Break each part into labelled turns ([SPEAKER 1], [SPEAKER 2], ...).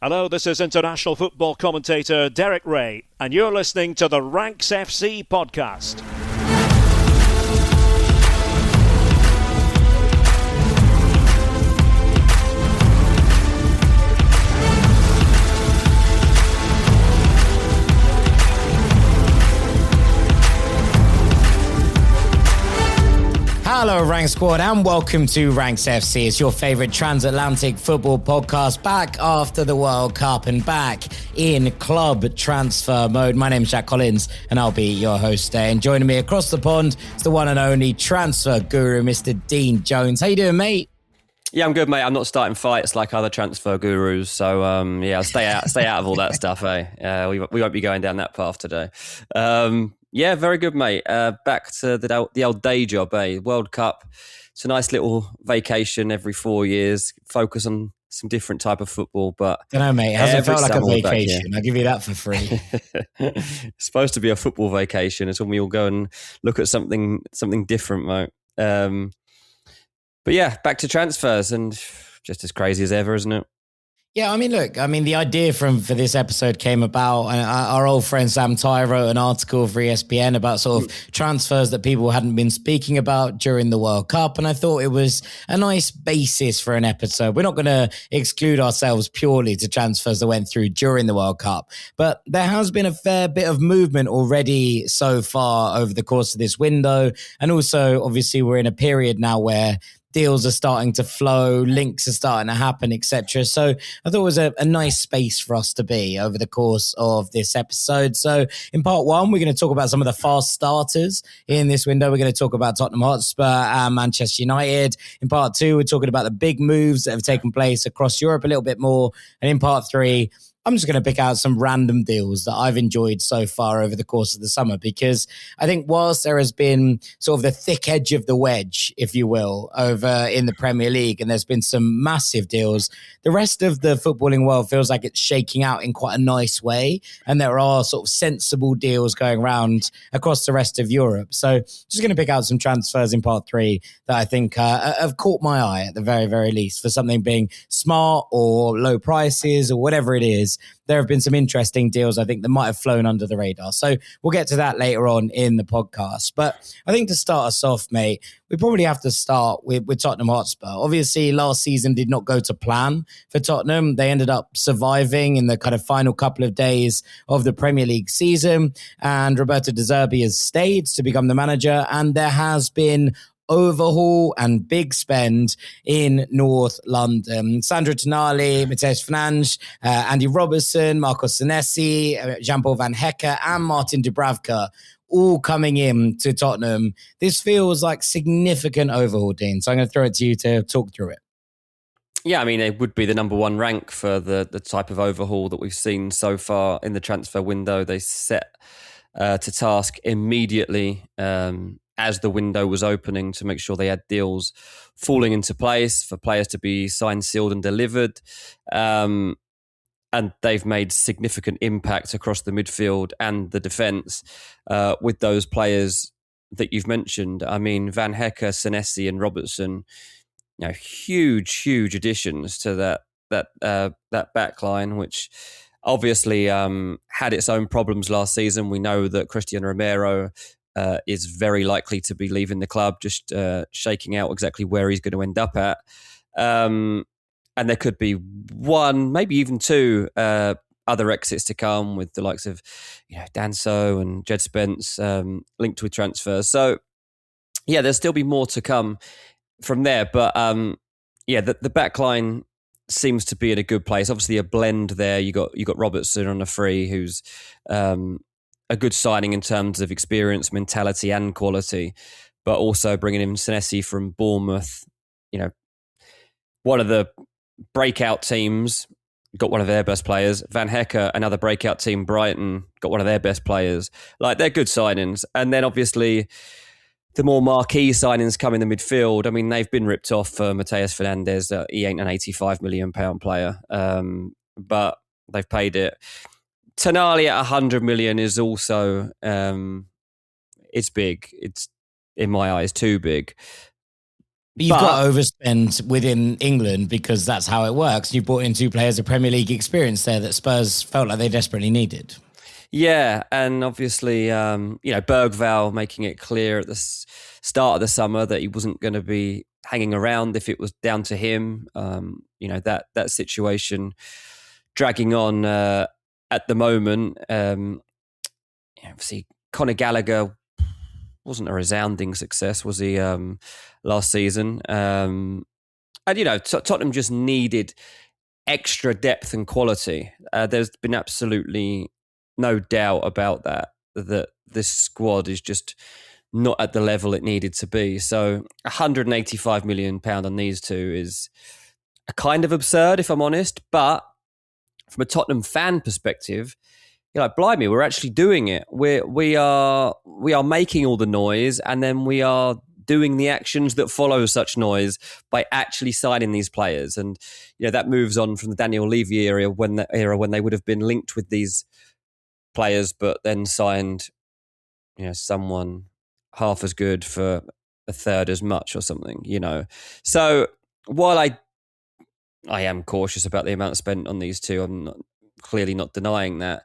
[SPEAKER 1] Hello, this is international football commentator Derek Ray, and you're listening to the Ranks FC podcast.
[SPEAKER 2] Hello, Rank Squad, and welcome to Ranks FC. It's your favourite transatlantic football podcast, back after the World Cup and back in club transfer mode. My name is Jack Collins, and I'll be your host today. And joining me across the pond is the one and only transfer guru, Mr. Dean Jones. How you doing, mate?
[SPEAKER 3] Yeah, I'm good, mate. I'm not starting fights like other transfer gurus, so I'll stay out of all that stuff. We won't be going down that path today. Yeah, very good, mate. Back to the old day job, World Cup. It's a nice little vacation every 4 years. Focus on some different type of football, but
[SPEAKER 2] I don't know, mate. It hasn't felt like a vacation. I'll give you that for free.
[SPEAKER 3] It's supposed to be a football vacation. It's when we all go and look at something different, mate. But yeah, back to transfers, and just as crazy as ever, isn't it?
[SPEAKER 2] Yeah, the idea for this episode came about, and our old friend Sam Ty wrote an article for ESPN about sort of transfers that people hadn't been speaking about during the World Cup, and I thought it was a nice basis for an episode. We're not going to exclude ourselves purely to transfers that went through during the World Cup, but there has been a fair bit of movement already so far over the course of this window, and also, obviously, we're in a period now where deals are starting to flow, links are starting to happen, etc. So I thought it was a nice space for us to be over the course of this episode. So in part one, we're going to talk about some of the fast starters in this window. We're going to talk about Tottenham Hotspur and Manchester United. In part two, we're talking about the big moves that have taken place across Europe a little bit more. And in part three, I'm just going to pick out some random deals that I've enjoyed so far over the course of the summer, because I think whilst there has been sort of the thick edge of the wedge, if you will, over in the Premier League, and there's been some massive deals, the rest of the footballing world feels like it's shaking out in quite a nice way. And there are sort of sensible deals going around across the rest of Europe. So just going to pick out some transfers in part three that I think have caught my eye at the very, very least, for something being smart or low prices or whatever it is. There have been some interesting deals, I think, that might have flown under the radar. So we'll get to that later on in the podcast. But I think to start us off, mate, we probably have to start with Tottenham Hotspur. Obviously, last season did not go to plan for Tottenham. They ended up surviving in the kind of final couple of days of the Premier League season. And Roberto De Zerbi has stayed to become the manager. And there has been overhaul and big spend in North London. Sandro Tonali, Matheus Fernandes, Andy Robertson, Marco Senesi, Jean-Paul Van Hecke, and Martin Dubravka all coming in to Tottenham. This feels like significant overhaul, Dean. So I'm going to throw it to you to talk through it.
[SPEAKER 3] Yeah, I mean, it would be the number one rank for the type of overhaul that we've seen so far in the transfer window. They set to task immediately as the window was opening to make sure they had deals falling into place for players to be signed, sealed and delivered. And they've made significant impact across the midfield and the defence with those players that you've mentioned. I mean, Van Hecke, Senesi and Robertson, huge additions to that back line, which obviously had its own problems last season. We know that Cristian Romero is very likely to be leaving the club, just shaking out exactly where he's going to end up at. And there could be one, maybe even two other exits to come, with the likes of Danso and Jed Spence linked with transfers. So, yeah, there'll still be more to come from there. But, the back line seems to be in a good place. Obviously, a blend there. You got Robertson on a free, who's a good signing in terms of experience, mentality and quality, but also bringing in Senesi from Bournemouth, one of the breakout teams, got one of their best players. Van Hecke, another breakout team, Brighton, got one of their best players. Like, they're good signings. And then obviously the more marquee signings come in the midfield. I mean, they've been ripped off for Matheus Fernandes. He ain't an £85 million player, but they've paid it. Tonali at 100 million is also, it's big. It's, in my eyes, too big.
[SPEAKER 2] But you've got to overspend within England because that's how it works. You brought in 2 players of Premier League experience there that Spurs felt like they desperately needed.
[SPEAKER 3] Yeah, and obviously, Bergvall making it clear at the start of the summer that he wasn't going to be hanging around if it was down to him. That situation dragging on at the moment. Obviously, Conor Gallagher wasn't a resounding success, was he, last season? And, Tottenham just needed extra depth and quality. There's been absolutely no doubt about that this squad is just not at the level it needed to be. So £185 million on these 2 is a kind of absurd, if I'm honest. But from a Tottenham fan perspective, blimey, we're actually doing it. We are making all the noise, and then we are doing the actions that follow such noise by actually signing these players. And that moves on from the Daniel Levy era when they would have been linked with these players, but then signed someone half as good for a third as much or something. So while I am cautious about the amount spent on these 2, I'm clearly not denying that.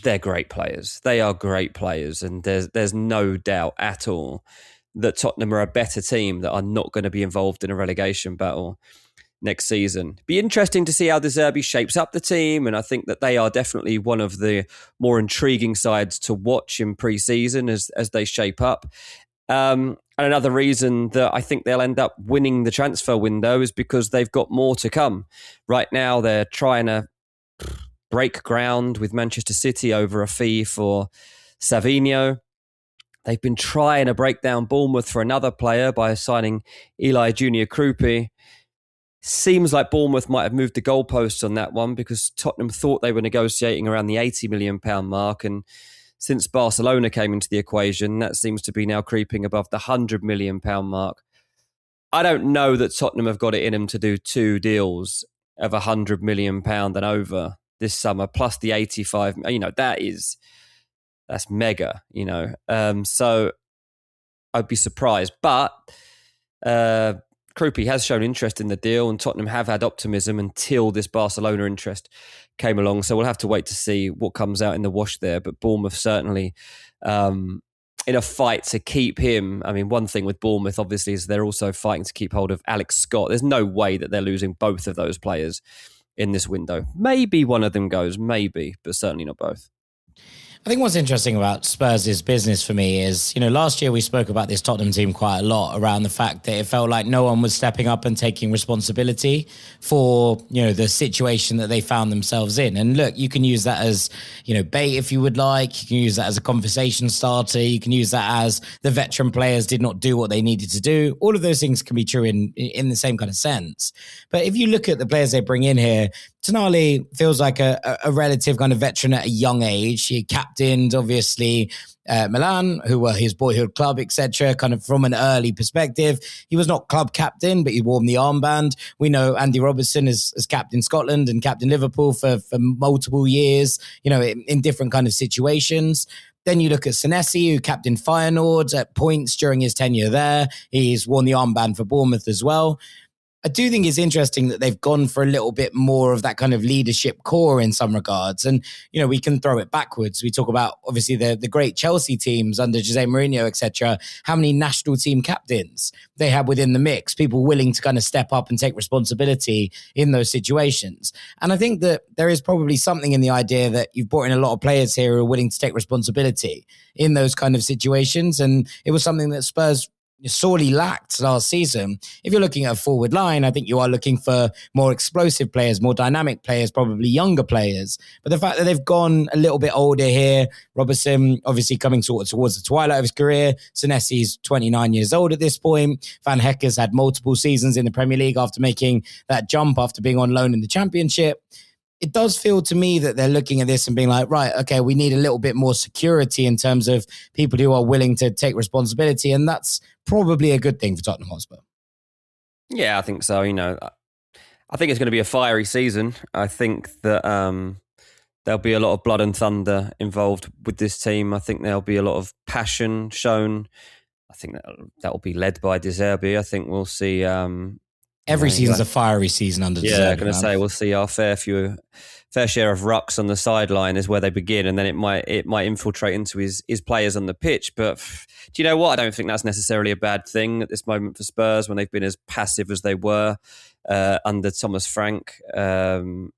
[SPEAKER 3] They're great players. They are great players, and there's no doubt at all that Tottenham are a better team that are not going to be involved in a relegation battle next season. Be interesting to see how De Zerbi shapes up the team, and I think that they are definitely one of the more intriguing sides to watch in pre-season as they shape up. And another reason that I think they'll end up winning the transfer window is because they've got more to come. Right now, they're trying to break ground with Manchester City over a fee for Savinho. They've been trying to break down Bournemouth for another player by signing Eli Junior Krupi. Seems like Bournemouth might have moved the goalposts on that one because Tottenham thought they were negotiating around the £80 million mark, and since Barcelona came into the equation, that seems to be now creeping above the £100 million mark. I don't know that Tottenham have got it in them to do 2 deals of £100 million and over this summer, plus the 85. That's mega. So I'd be surprised, but Krupi has shown interest in the deal, and Tottenham have had optimism until this Barcelona interest came along. So we'll have to wait to see what comes out in the wash there. But Bournemouth certainly in a fight to keep him. I mean, one thing with Bournemouth, obviously, is they're also fighting to keep hold of Alex Scott. There's no way that they're losing both of those players in this window. Maybe one of them goes, maybe, but certainly not both.
[SPEAKER 2] I think what's interesting about Spurs' business for me is, last year we spoke about this Tottenham team quite a lot around the fact that it felt like no one was stepping up and taking responsibility for, the situation that they found themselves in. And look, you can use that as, bait if you would like. You can use that as a conversation starter. You can use that as the veteran players did not do what they needed to do. All of those things can be true in the same kind of sense. But if you look at the players they bring in here, Tonali feels like a relative kind of veteran at a young age. He captained, obviously, Milan, who were his boyhood club, etc., kind of from an early perspective. He was not club captain, but he wore the armband. We know Andy Robertson is captain Scotland and captain Liverpool for multiple years, in different kind of situations. Then you look at Senesi, who captained Feyenoord at points during his tenure there. He's worn the armband for Bournemouth as well. I do think it's interesting that they've gone for a little bit more of that kind of leadership core in some regards. And, we can throw it backwards. We talk about, obviously, the great Chelsea teams under Jose Mourinho, etc. How many national team captains they have within the mix, people willing to kind of step up and take responsibility in those situations. And I think that there is probably something in the idea that you've brought in a lot of players here who are willing to take responsibility in those kind of situations. And it was something that Spurs sorely lacked last season. If you're looking at a forward line, I think you are looking for more explosive players, more dynamic players, probably younger players. But the fact that they've gone a little bit older here, Robertson obviously coming sort of towards the twilight of his career. Senesi's 29 years old at this point. Van Hecker's had multiple seasons in the Premier League after making that jump after being on loan in the Championship. It does feel to me that they're looking at this and being like, right, okay, we need a little bit more security in terms of people who are willing to take responsibility. And that's probably a good thing for Tottenham Hotspur.
[SPEAKER 3] Yeah, I think so. I think it's going to be a fiery season. I think that there'll be a lot of blood and thunder involved with this team. I think there'll be a lot of passion shown I think that will be led by De Zerbi. I think we'll see.
[SPEAKER 2] Every season's a fiery season under De Zerbi.
[SPEAKER 3] Yeah, I'm going to say we'll see our fair share of rucks on the sideline is where they begin, and then it might infiltrate into his players on the pitch. But do you know what? I don't think that's necessarily a bad thing at this moment for Spurs when they've been as passive as they were under Thomas Frank, who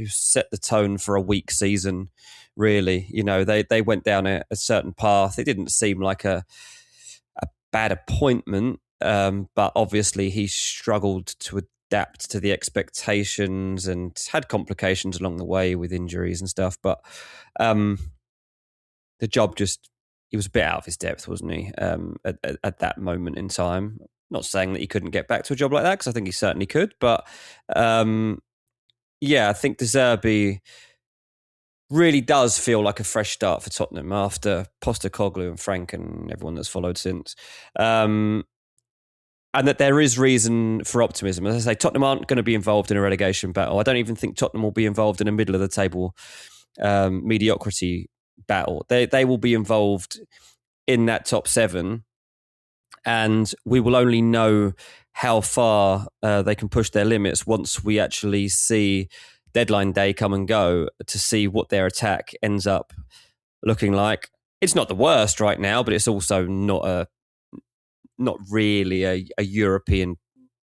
[SPEAKER 3] set the tone for a weak season. Really, they went down a certain path. It didn't seem like a bad appointment. But obviously he struggled to adapt to the expectations and had complications along the way with injuries and stuff. But the job he was a bit out of his depth, wasn't he, at that moment in time? Not saying that he couldn't get back to a job like that, because I think he certainly could. But I think De Zerbi really does feel like a fresh start for Tottenham after Postecoglou and Frank and everyone that's followed since. And that there is reason for optimism. As I say, Tottenham aren't going to be involved in a relegation battle. I don't even think Tottenham will be involved in a middle of the table mediocrity battle. They will be involved in that top 7, and we will only know how far they can push their limits once we actually see deadline day come and go to see what their attack ends up looking like. It's not the worst right now, but it's also not really a European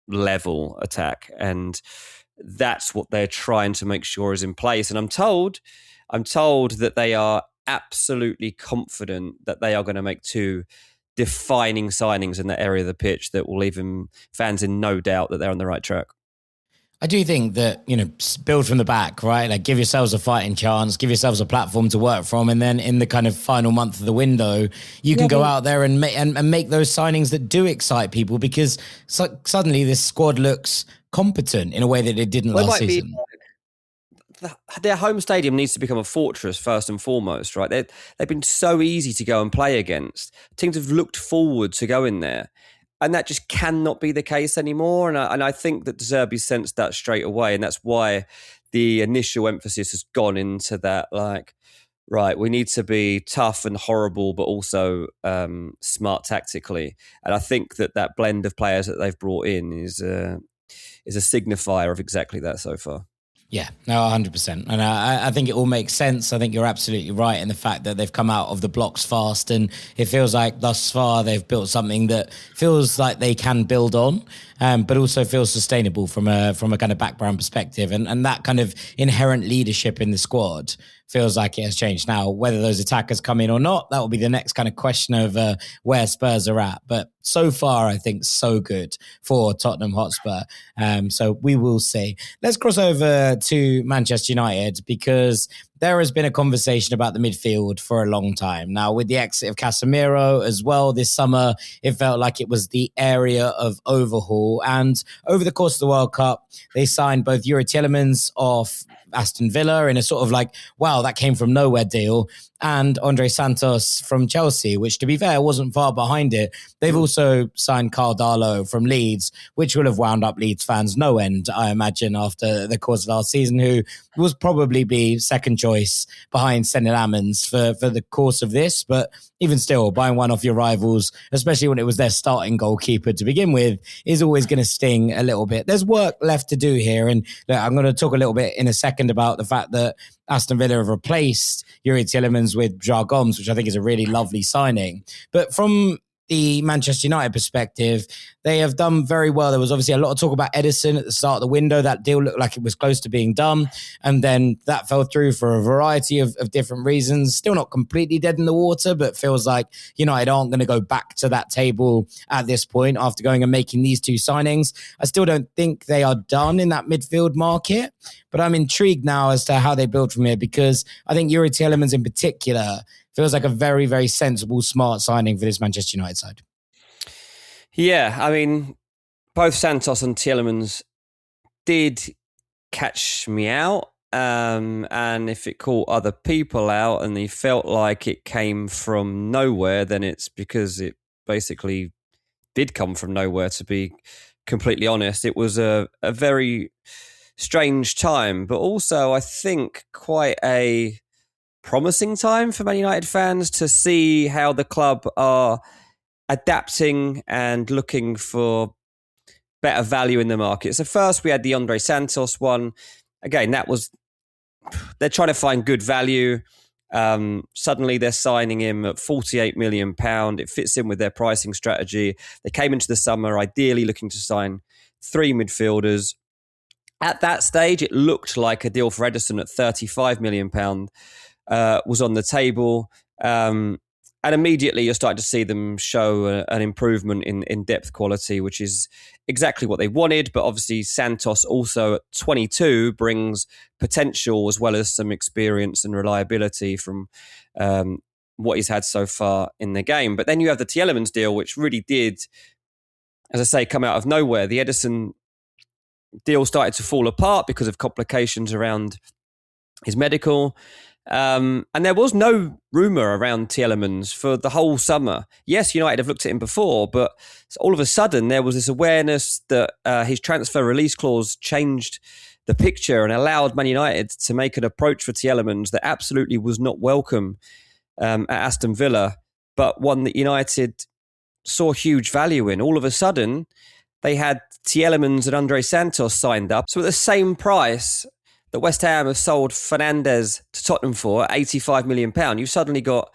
[SPEAKER 3] level attack, and that's what they're trying to make sure is in place. And I'm told that they are absolutely confident that they are going to make 2 defining signings in that area of the pitch that will leave fans in no doubt that they're on the right track.
[SPEAKER 2] I do think that, build from the back, right? Like, give yourselves a fighting chance, give yourselves a platform to work from. And then in the kind of final month of the window, you can go out there and make those signings that do excite people, because suddenly this squad looks competent in a way that it didn't last season.
[SPEAKER 3] Their home stadium needs to become a fortress first and foremost, right? They've been so easy to go and play against. Teams have looked forward to going there. And that just cannot be the case anymore. And I think that De Zerbi sensed that straight away. And that's why the initial emphasis has gone into that, like, right, we need to be tough and horrible, but also smart tactically. And I think that blend of players that they've brought in is a signifier of exactly that so far.
[SPEAKER 2] Yeah, no, 100%. And I think it all makes sense. I think you're absolutely right in the fact that they've come out of the blocks fast, and it feels like thus far they've built something that feels like they can build on, but also feels sustainable from a kind of background perspective. And that kind of inherent leadership in the squad feels like it has changed. Now, whether those attackers come in or not, that will be the next kind of question of where Spurs are at. But so far, I think so good for Tottenham Hotspur. So we will see. Let's cross over to Manchester United, because there has been a conversation about the midfield for a long time. Now, with the exit of Casemiro as well this summer, it felt like it was the area of overhaul. And over the course of the World Cup, they signed both Yuri Tielemans off Aston Villa in a sort of like, wow, that came from nowhere deal, and Andre Santos from Chelsea, which, to be fair, wasn't far behind it. They've also signed Carl Darlow from Leeds, which will have wound up Leeds fans no end, I imagine, after the course of last season, who was probably be second choice behind Senne Lammens for the course of this. But even still, buying one off your rivals, especially when it was their starting goalkeeper to begin with, is always going to sting a little bit. There's work left to do here. And look, I'm going to talk a little bit in a second about the fact that Aston Villa have replaced Yuri Tielemans with João Gomes, which I think is a really lovely signing. But from the Manchester United perspective, they have done very well. There was obviously a lot of talk about Ederson at the start of the window. That deal looked like it was close to being done, and then that fell through for a variety of different reasons. Still not completely dead in the water, but feels like United aren't going to go back to that table at this point after going and making these 2 signings. I still don't think they are done in that midfield market, but I'm intrigued now as to how they build from here, because I think Yuri Tielemans in particular feels like a very, very sensible, smart signing for this Manchester United side.
[SPEAKER 3] Yeah, I mean, both Santos and Tielemans did catch me out. And if it caught other people out and they felt like it came from nowhere, then it's because it basically did come from nowhere, to be completely honest. It was a very strange time, but also I think quite a promising time for Man United fans to see how the club are adapting and looking for better value in the market. So first we had the Andre Santos one. Again, they're trying to find good value. Suddenly they're signing him at £48 million. It fits in with their pricing strategy. They came into the summer ideally looking to sign 3 midfielders. At that stage, it looked like a deal for Ederson at £35 million was on the table. And immediately you're starting to see them show an improvement in depth quality, which is exactly what they wanted. But obviously Santos also at 22 brings potential as well as some experience and reliability from what he's had so far in the game. But then you have the Tielemans deal, which really did, as I say, come out of nowhere. The Ederson deal started to fall apart because of complications around his medical. And there was no rumour around Tielemans for the whole summer. Yes, United have looked at him before, but all of a sudden there was this awareness that his transfer release clause changed the picture and allowed Man United to make an approach for Tielemans that absolutely was not welcome at Aston Villa, but one that United saw huge value in. All of a sudden, they had Tielemans and Andre Santos signed up. So at the same price that West Ham have sold Fernandes to Tottenham for, £85 million, you've suddenly got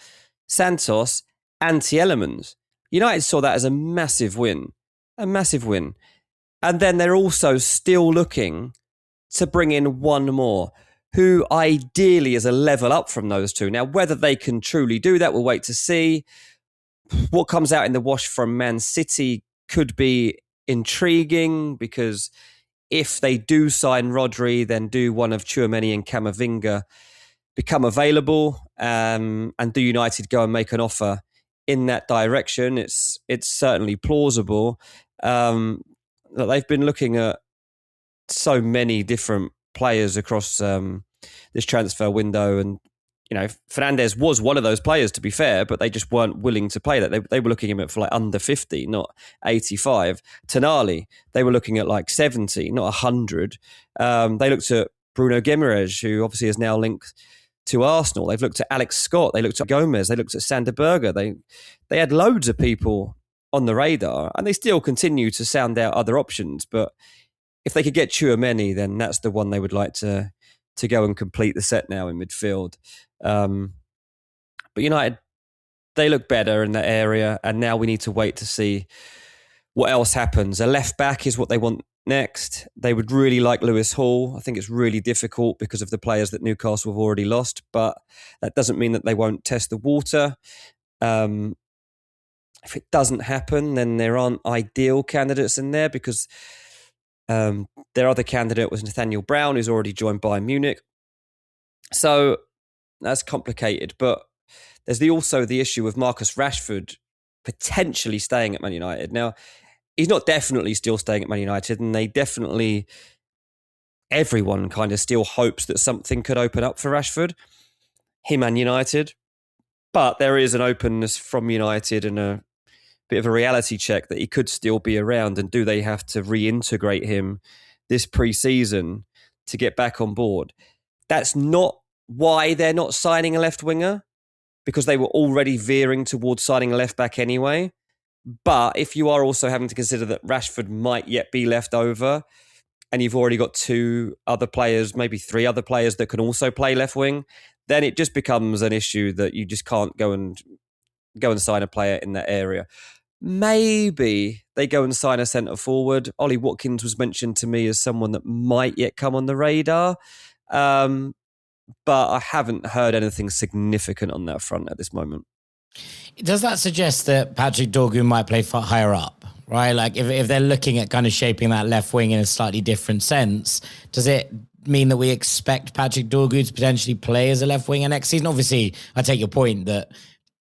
[SPEAKER 3] Santos and Tielemans. United saw that as a massive win. A massive win. And then they're also still looking to bring in one more, who ideally is a level up from those two. Now, whether they can truly do that, we'll wait to see. What comes out in the wash from Man City could be intriguing, because if they do sign Rodri, then do one of Tchouaméni and Camavinga become available? And do United go and make an offer in that direction? It's certainly plausible. They've been looking at so many different players across this transfer window, and Fernandes was one of those players, to be fair, but they just weren't willing to play that. They were looking at him for like under 50, not 85. Tonali, they were looking at like 70, not 100. They looked at Bruno Guimaraes, who obviously is now linked to Arsenal. They've looked at Alex Scott. They looked at Gomez. They looked at Sander Berger. They had loads of people on the radar, and they still continue to sound out other options. But if they could get Tchouaméni, then that's the one they would like to go and complete the set now in midfield. But United, they look better in that area, and now we need to wait to see what else happens. A left back is what they want next. They would really like Lewis Hall. I think it's really difficult because of the players that Newcastle have already lost, but that doesn't mean that they won't test the water. If it doesn't happen, then there aren't ideal candidates in there, because their other candidate was Nathaniel Brown, who's already joined Bayern Munich. So that's complicated. But there's also the issue of Marcus Rashford potentially staying at Man United. Now, he's not definitely still staying at Man United, and everyone kind of still hopes that something could open up for Rashford, him and United. But there is an openness from United and a bit of a reality check that he could still be around, and do they have to reintegrate him this pre-season to get back on board? That's not why they're not signing a left winger, because they were already veering towards signing a left back anyway. But if you are also having to consider that Rashford might yet be left over, and you've already got 2 other players, maybe 3 other players that can also play left wing, then it just becomes an issue that you just can't go and sign a player in that area. Maybe they go and sign a centre forward. Ollie Watkins was mentioned to me as someone that might yet come on the radar. But I haven't heard anything significant on that front at this moment.
[SPEAKER 2] Does that suggest that Patrick Dorgu might play higher up, right? Like if they're looking at kind of shaping that left wing in a slightly different sense, does it mean that we expect Patrick Dorgu to potentially play as a left winger next season? Obviously, I take your point that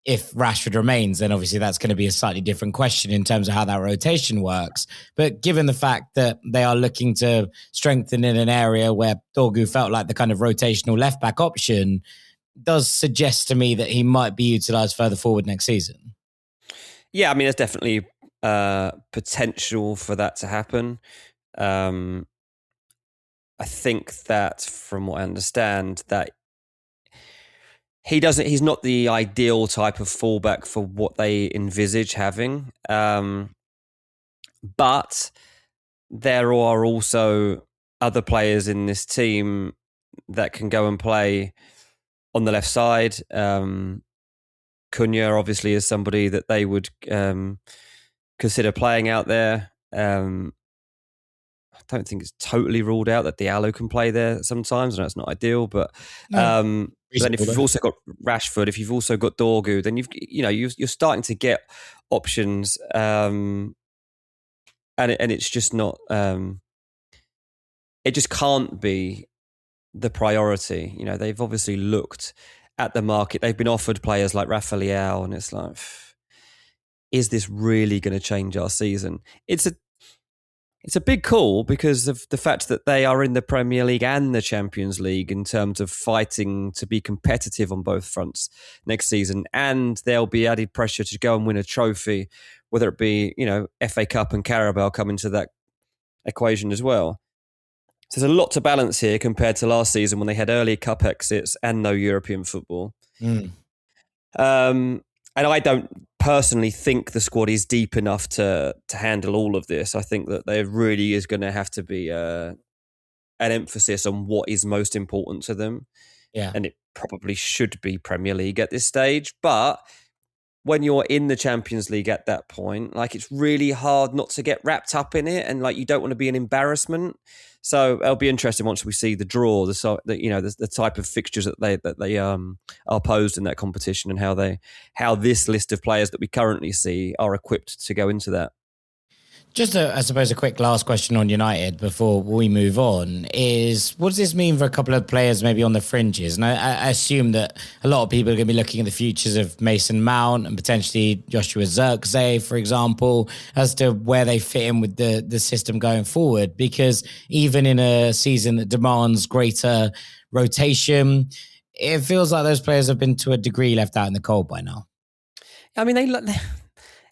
[SPEAKER 2] if Rashford remains, then obviously that's going to be a slightly different question in terms of how that rotation works. But given the fact that they are looking to strengthen in an area where Dorgu felt like the kind of rotational left back option, does suggest to me that he might be utilised further forward next season.
[SPEAKER 3] Yeah, I mean, there's definitely potential for that to happen. I think that, from what I understand, that He's not the ideal type of fullback for what they envisage having. But there are also other players in this team that can go and play on the left side. Cunha obviously is somebody that they would consider playing out there. I don't think it's totally ruled out that Diallo can play there sometimes. I know it's not ideal, but then if you've also got Rashford, if you've also got Dorgu, then you're starting to get options, and it's just not. It just can't be the priority. They've obviously looked at the market. They've been offered players like Rafael, and it's like, is this really going to change our season? It's a big call because of the fact that they are in the Premier League and the Champions League in terms of fighting to be competitive on both fronts next season. And there'll be added pressure to go and win a trophy, whether it be, FA Cup and Carabao come into that equation as well. So there's a lot to balance here compared to last season when they had early cup exits and no European football. And I don't personally think the squad is deep enough to handle all of this. I think that there really is going to have to be an emphasis on what is most important to them.
[SPEAKER 2] Yeah.
[SPEAKER 3] And it probably should be Premier League at this stage. But when you're in the Champions League at that point, it's really hard not to get wrapped up in it, and you don't want to be an embarrassment. So it'll be interesting once we see the draw, the type of fixtures that they are posed in that competition, and how this list of players that we currently see are equipped to go into that.
[SPEAKER 2] Just, I suppose, a quick last question on United before we move on is, what does this mean for a couple of players maybe on the fringes? And I assume that a lot of people are going to be looking at the futures of Mason Mount and potentially Joshua Zirkzee, for example, as to where they fit in with the system going forward. Because even in a season that demands greater rotation, it feels like those players have been to a degree left out in the cold by now.
[SPEAKER 3] I mean,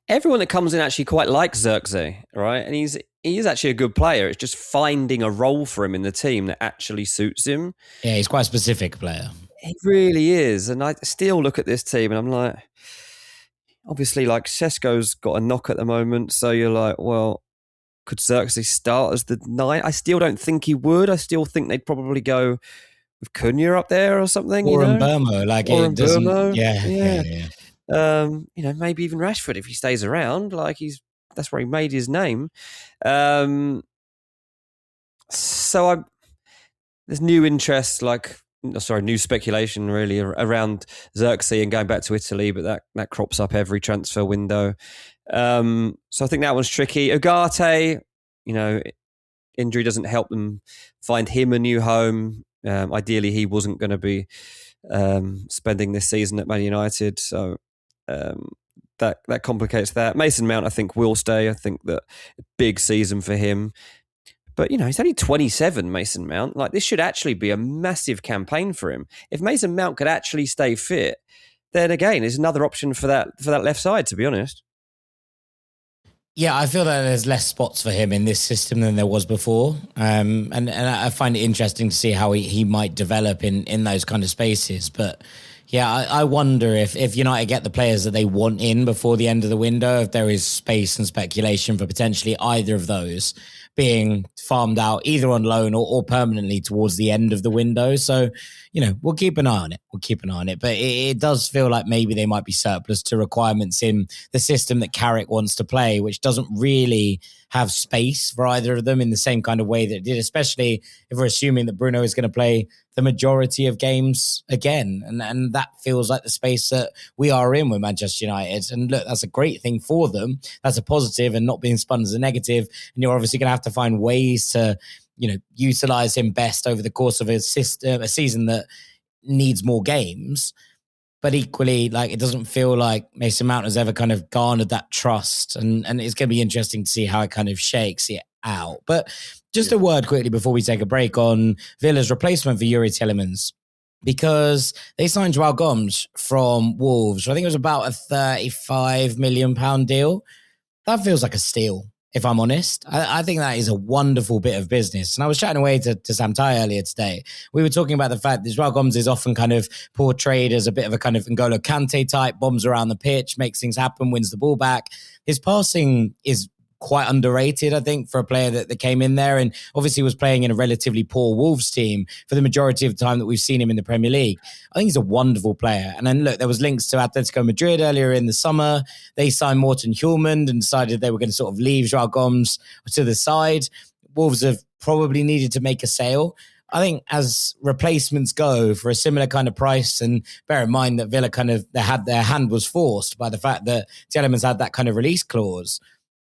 [SPEAKER 3] everyone that comes in actually quite likes Zirkzee, right? And he is actually a good player. It's just finding a role for him in the team that actually suits him.
[SPEAKER 2] Yeah, he's quite a specific player.
[SPEAKER 3] He really is. And I still look at this team and I'm like, obviously, Šeško's got a knock at the moment. So you're like, well, could Zirkzee start as the 9? I still don't think he would. I still think they'd probably go with Cunha up there or something.
[SPEAKER 2] Or Mbeumo.
[SPEAKER 3] Yeah. Maybe even Rashford if he stays around. That's where he made his name. So there's new interest, new speculation really around Zirkzee and going back to Italy, but that crops up every transfer window. So I think that one's tricky. Ugarte, injury doesn't help them find him a new home. Ideally, he wasn't going to be spending this season at Man United, so that complicates that. Mason Mount, I think, will stay. I think that a big season for him. But, he's only 27, Mason Mount. This should actually be a massive campaign for him. If Mason Mount could actually stay fit, then again, there's another option for that left side, to be honest.
[SPEAKER 2] Yeah, I feel that there's less spots for him in this system than there was before. And I find it interesting to see how he might develop in those kind of spaces. But yeah, I wonder if United get the players that they want in before the end of the window, if there is space and speculation for potentially either of those being farmed out either on loan or permanently towards the end of the window. So, we'll keep an eye on it. But it does feel like maybe they might be surplus to requirements in the system that Carrick wants to play, which doesn't really have space for either of them in the same kind of way that it did, especially if we're assuming that Bruno is going to play the majority of games again. And that feels like the space that we are in with Manchester United. And look, that's a great thing for them. That's a positive and not being spun as a negative. And you're obviously going to have to find ways to, utilize him best over the course of a season that needs more games. But equally, it doesn't feel like Mason Mount has ever kind of garnered that trust. And it's going to be interesting to see how it kind of shakes it out. But just a word quickly before we take a break on Villa's replacement for Yuri Tielemans, because they signed Joao Gomes from Wolves. I think it was about a £35 million deal. That feels like a steal. if I'm honest. I think that is a wonderful bit of business. And I was chatting away to Sam Tai earlier today. We were talking about the fact that Joao Gomes is often kind of portrayed as a bit of a kind of N'Golo Kante type, bombs around the pitch, makes things happen, wins the ball back. His passing is quite underrated, I think, for a player that came in there and obviously was playing in a relatively poor Wolves team for the majority of the time that we've seen him in the Premier League. I think he's a wonderful player. And then look, there was links to Atletico Madrid earlier in the summer. They signed Morten Hjulmand and decided they were going to sort of leave Joao Gomes to the side. Wolves have probably needed to make a sale. I think as replacements go for a similar kind of price, and bear in mind that Villa kind of their hand was forced by the fact that Tielemans had that kind of release clause.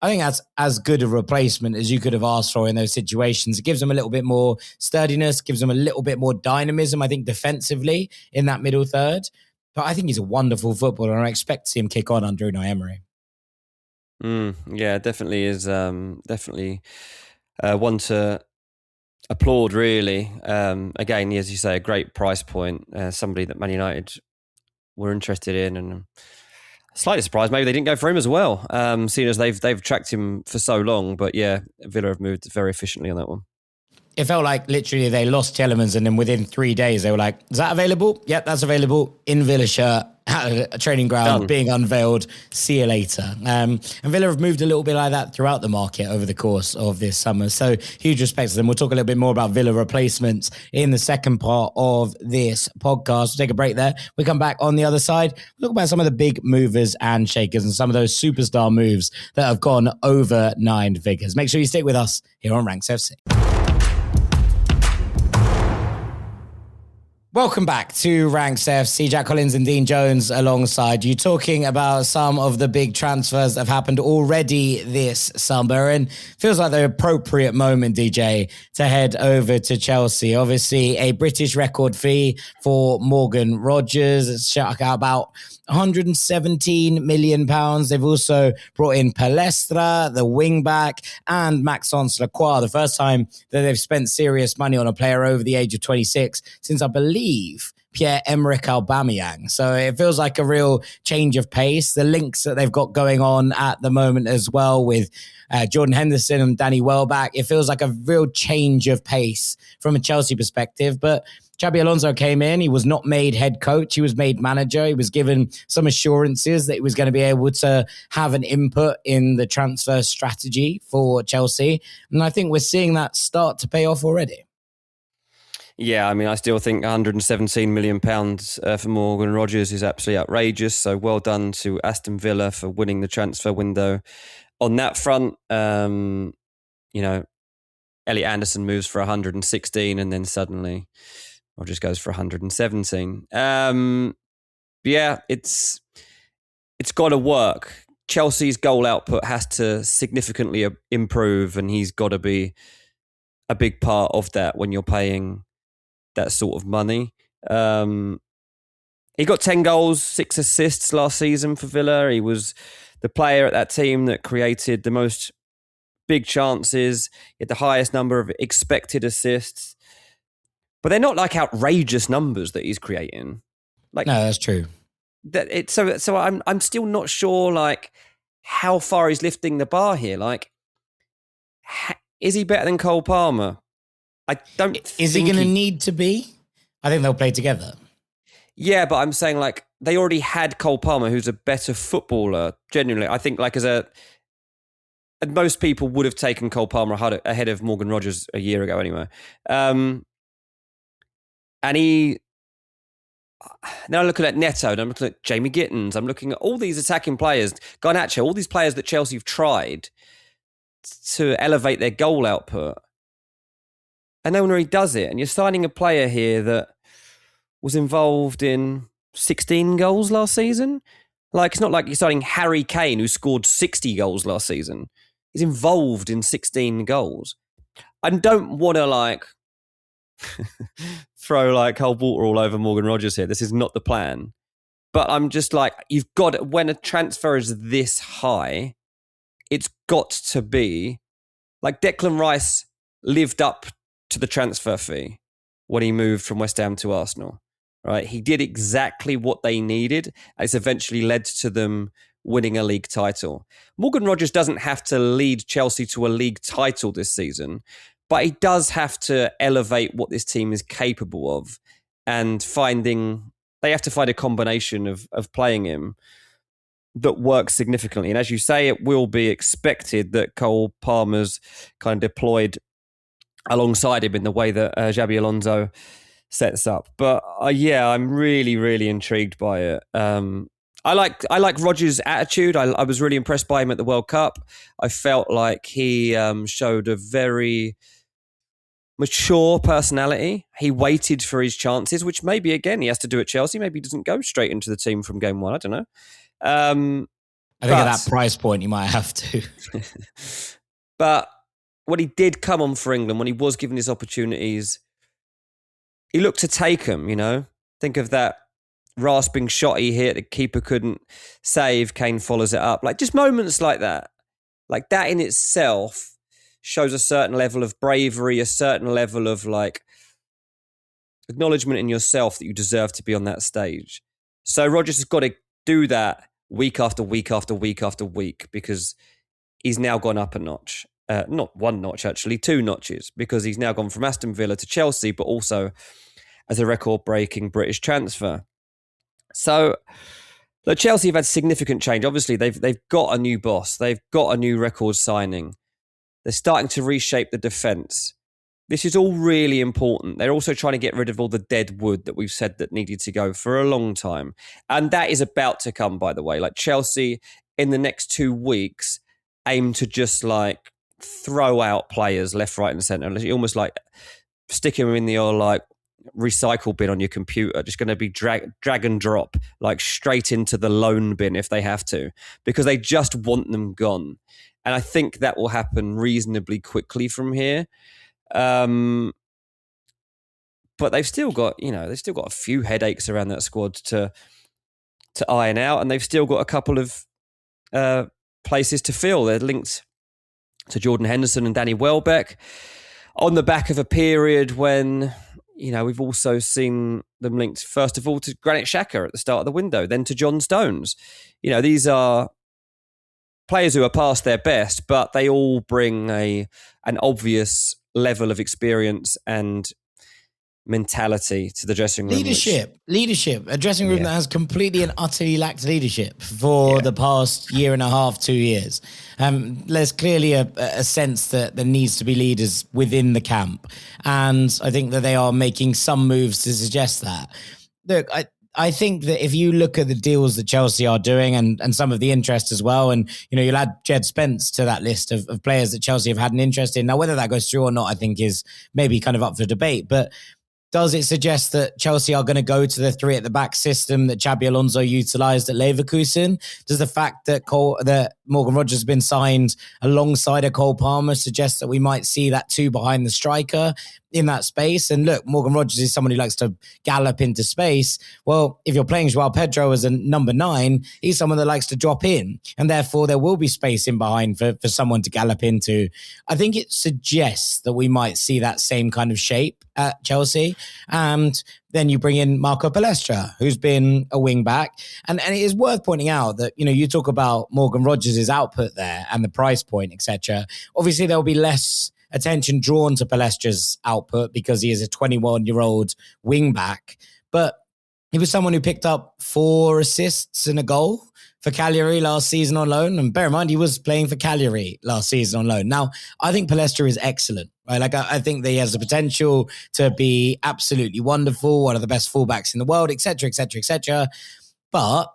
[SPEAKER 2] I think that's as good a replacement as you could have asked for in those situations. It gives them a little bit more sturdiness, gives them a little bit more dynamism, I think, defensively in that middle third. But I think he's a wonderful footballer, and I expect to see him kick on under Unai Emery.
[SPEAKER 3] Yeah, definitely is. Definitely one to applaud, really. Again, as you say, a great price point. Somebody that Man United were interested in, and slightly surprised maybe they didn't go for him as well, seeing as they've tracked him for so long. But yeah, Villa have moved very efficiently on that one.
[SPEAKER 2] It felt like literally they lost Tielemans, and then within 3 days they were like, is that available? Yep, that's available. In Villa shirt, at a training ground, done. Being unveiled. See you later. And Villa have moved a little bit like that throughout the market over the course of this summer. So huge respect to them. We'll talk a little bit more about Villa replacements in the second part of this podcast. We'll take a break there. We come back on the other side. We'll talk about some of the big movers and shakers and some of those superstar moves that have gone over 9 figures. Make sure you stick with us here on Ranks FC. Welcome back to Ranks FC. Jack Collins and Dean Jones alongside you, talking about some of the big transfers that have happened already this summer. And feels like the appropriate moment, DJ, to head over to Chelsea. Obviously, a British record fee for Morgan Rogers. It's about £117 million. They've also brought in Palestra, the wing-back, and Maxence Lacroix, the first time that they've spent serious money on a player over the age of 26 since, I believe, Pierre-Emerick Aubameyang. So it feels like a real change of pace. The links that they've got going on at the moment as well with Jordan Henderson and Danny Welbeck, it feels like a real change of pace from a Chelsea perspective. But Xabi Alonso came in. He was not made head coach. He was made manager. He was given some assurances that he was going to be able to have an input in the transfer strategy for Chelsea. And I think we're seeing that start to pay off already.
[SPEAKER 3] Yeah, I mean, I still think £117 million for Morgan Rogers is absolutely outrageous. So well done to Aston Villa for winning the transfer window on that front. Elliot Anderson moves for 116 and then suddenly Rogers goes for 117. Yeah, it's got to work. Chelsea's goal output has to significantly improve, and he's got to be a big part of that when you're paying that sort of money. He got 10 goals, 6 assists last season for Villa. He was the player at that team that created the most big chances. He had the highest number of expected assists. But they're not like outrageous numbers that he's creating. Like,
[SPEAKER 2] no, that's true.
[SPEAKER 3] So I'm still not sure like how far he's lifting the bar here. Like, is he better than Cole Palmer? I don't.
[SPEAKER 2] Is he going to need to be? I think they'll play together.
[SPEAKER 3] Yeah, but I'm saying like they already had Cole Palmer, who's a better footballer. Genuinely, I think like most people would have taken Cole Palmer ahead of Morgan Rogers a year ago anyway. And now I'm looking at Neto, and I'm looking at Jamie Gittins, I'm looking at all these attacking players, Garnacho, all these players that Chelsea have tried to elevate their goal output. And no one really does it. And you're signing a player here that was involved in 16 goals last season. Like, it's not like you're signing Harry Kane, who scored 60 goals last season. He's involved in 16 goals. I don't want to like throw like cold water all over Morgan Rogers here. This is not the plan. But I'm just like, you've got, when a transfer is this high, it's got to be like Declan Rice lived up to the transfer fee when he moved from West Ham to Arsenal, right? He did exactly what they needed. It's eventually led to them winning a league title. Morgan Rodgers doesn't have to lead Chelsea to a league title this season, but he does have to elevate what this team is capable of, and they have to find a combination of playing him that works significantly. And as you say, it will be expected that Cole Palmer's kind of deployed alongside him in the way that Xabi Alonso sets up. But I'm really, really intrigued by it. I like Rodgers' attitude. I was really impressed by him at the World Cup. I felt like he showed a very mature personality. He waited for his chances, which maybe, again, he has to do at Chelsea. Maybe he doesn't go straight into the team from game one. I don't know.
[SPEAKER 2] I think at that price point, you might have to.
[SPEAKER 3] But when he did come on for England, when he was given his opportunities, he looked to take them, you know? Think of that rasping shot he hit, the keeper couldn't save, Kane follows it up. Like, just moments like that. Like, that in itself shows a certain level of bravery, a certain level of, like, acknowledgement in yourself that you deserve to be on that stage. So Rodgers has got to do that week after week after week after week, because he's now gone up a notch. Not one notch, actually, 2 notches, because he's now gone from Aston Villa to Chelsea, but also as a record-breaking British transfer. So, look, Chelsea have had significant change. Obviously, they've got a new boss. They've got a new record signing. They're starting to reshape the defence. This is all really important. They're also trying to get rid of all the dead wood that we've said that needed to go for a long time. And that is about to come, by the way. Like, Chelsea, in the next 2 weeks, aim to just, like, throw out players left, right and centre. Almost like sticking them in the old, like, recycle bin on your computer, just going to be drag and drop, like, straight into the loan bin if they have to, because they just want them gone. And I think that will happen reasonably quickly from here. But they've still got a few headaches around that squad to iron out, and they've still got a couple of places to fill. They're linked to Jordan Henderson and Danny Welbeck on the back of a period when, you know, we've also seen them linked, first of all, to Granit Xhaka at the start of the window, then to John Stones. You know, these are players who are past their best, but they all bring an obvious level of experience and mentality to the dressing room.
[SPEAKER 2] Leadership. A dressing room that has completely and utterly lacked leadership for the past year and a half, 2 years. There's clearly a sense that there needs to be leaders within the camp. And I think that they are making some moves to suggest that. Look, I think that if you look at the deals that Chelsea are doing and some of the interest as well, and, you know, you'll add Jed Spence to that list of players that Chelsea have had an interest in. Now, whether that goes through or not, I think is maybe kind of up for debate. But does it suggest that Chelsea are going to go to the 3 at the back system that Xabi Alonso utilised at Leverkusen? Does the fact that Morgan Rodgers has been signed alongside a Cole Palmer suggest that we might see that 2 behind the striker in that space? And look, Morgan Rodgers is someone who likes to gallop into space. Well, if you're playing Joao Pedro as a number 9, he's someone that likes to drop in, and therefore there will be space in behind for someone to gallop into. I think it suggests that we might see that same kind of shape at Chelsea. And then you bring in Marco Palestra, who's been a wing back. And it is worth pointing out that, you know, you talk about Morgan Rodgers' output there and the price point, etc. Obviously, there'll be less attention drawn to Palestra's output because he is a 21-year-old wing back. But he was someone who picked up 4 assists and a goal for Cagliari last season on loan. And bear in mind, he was playing for Cagliari last season on loan. Now, I think Palestra is excellent, right? Like, I think that he has the potential to be absolutely wonderful, one of the best fullbacks in the world, etc., etc., etc. But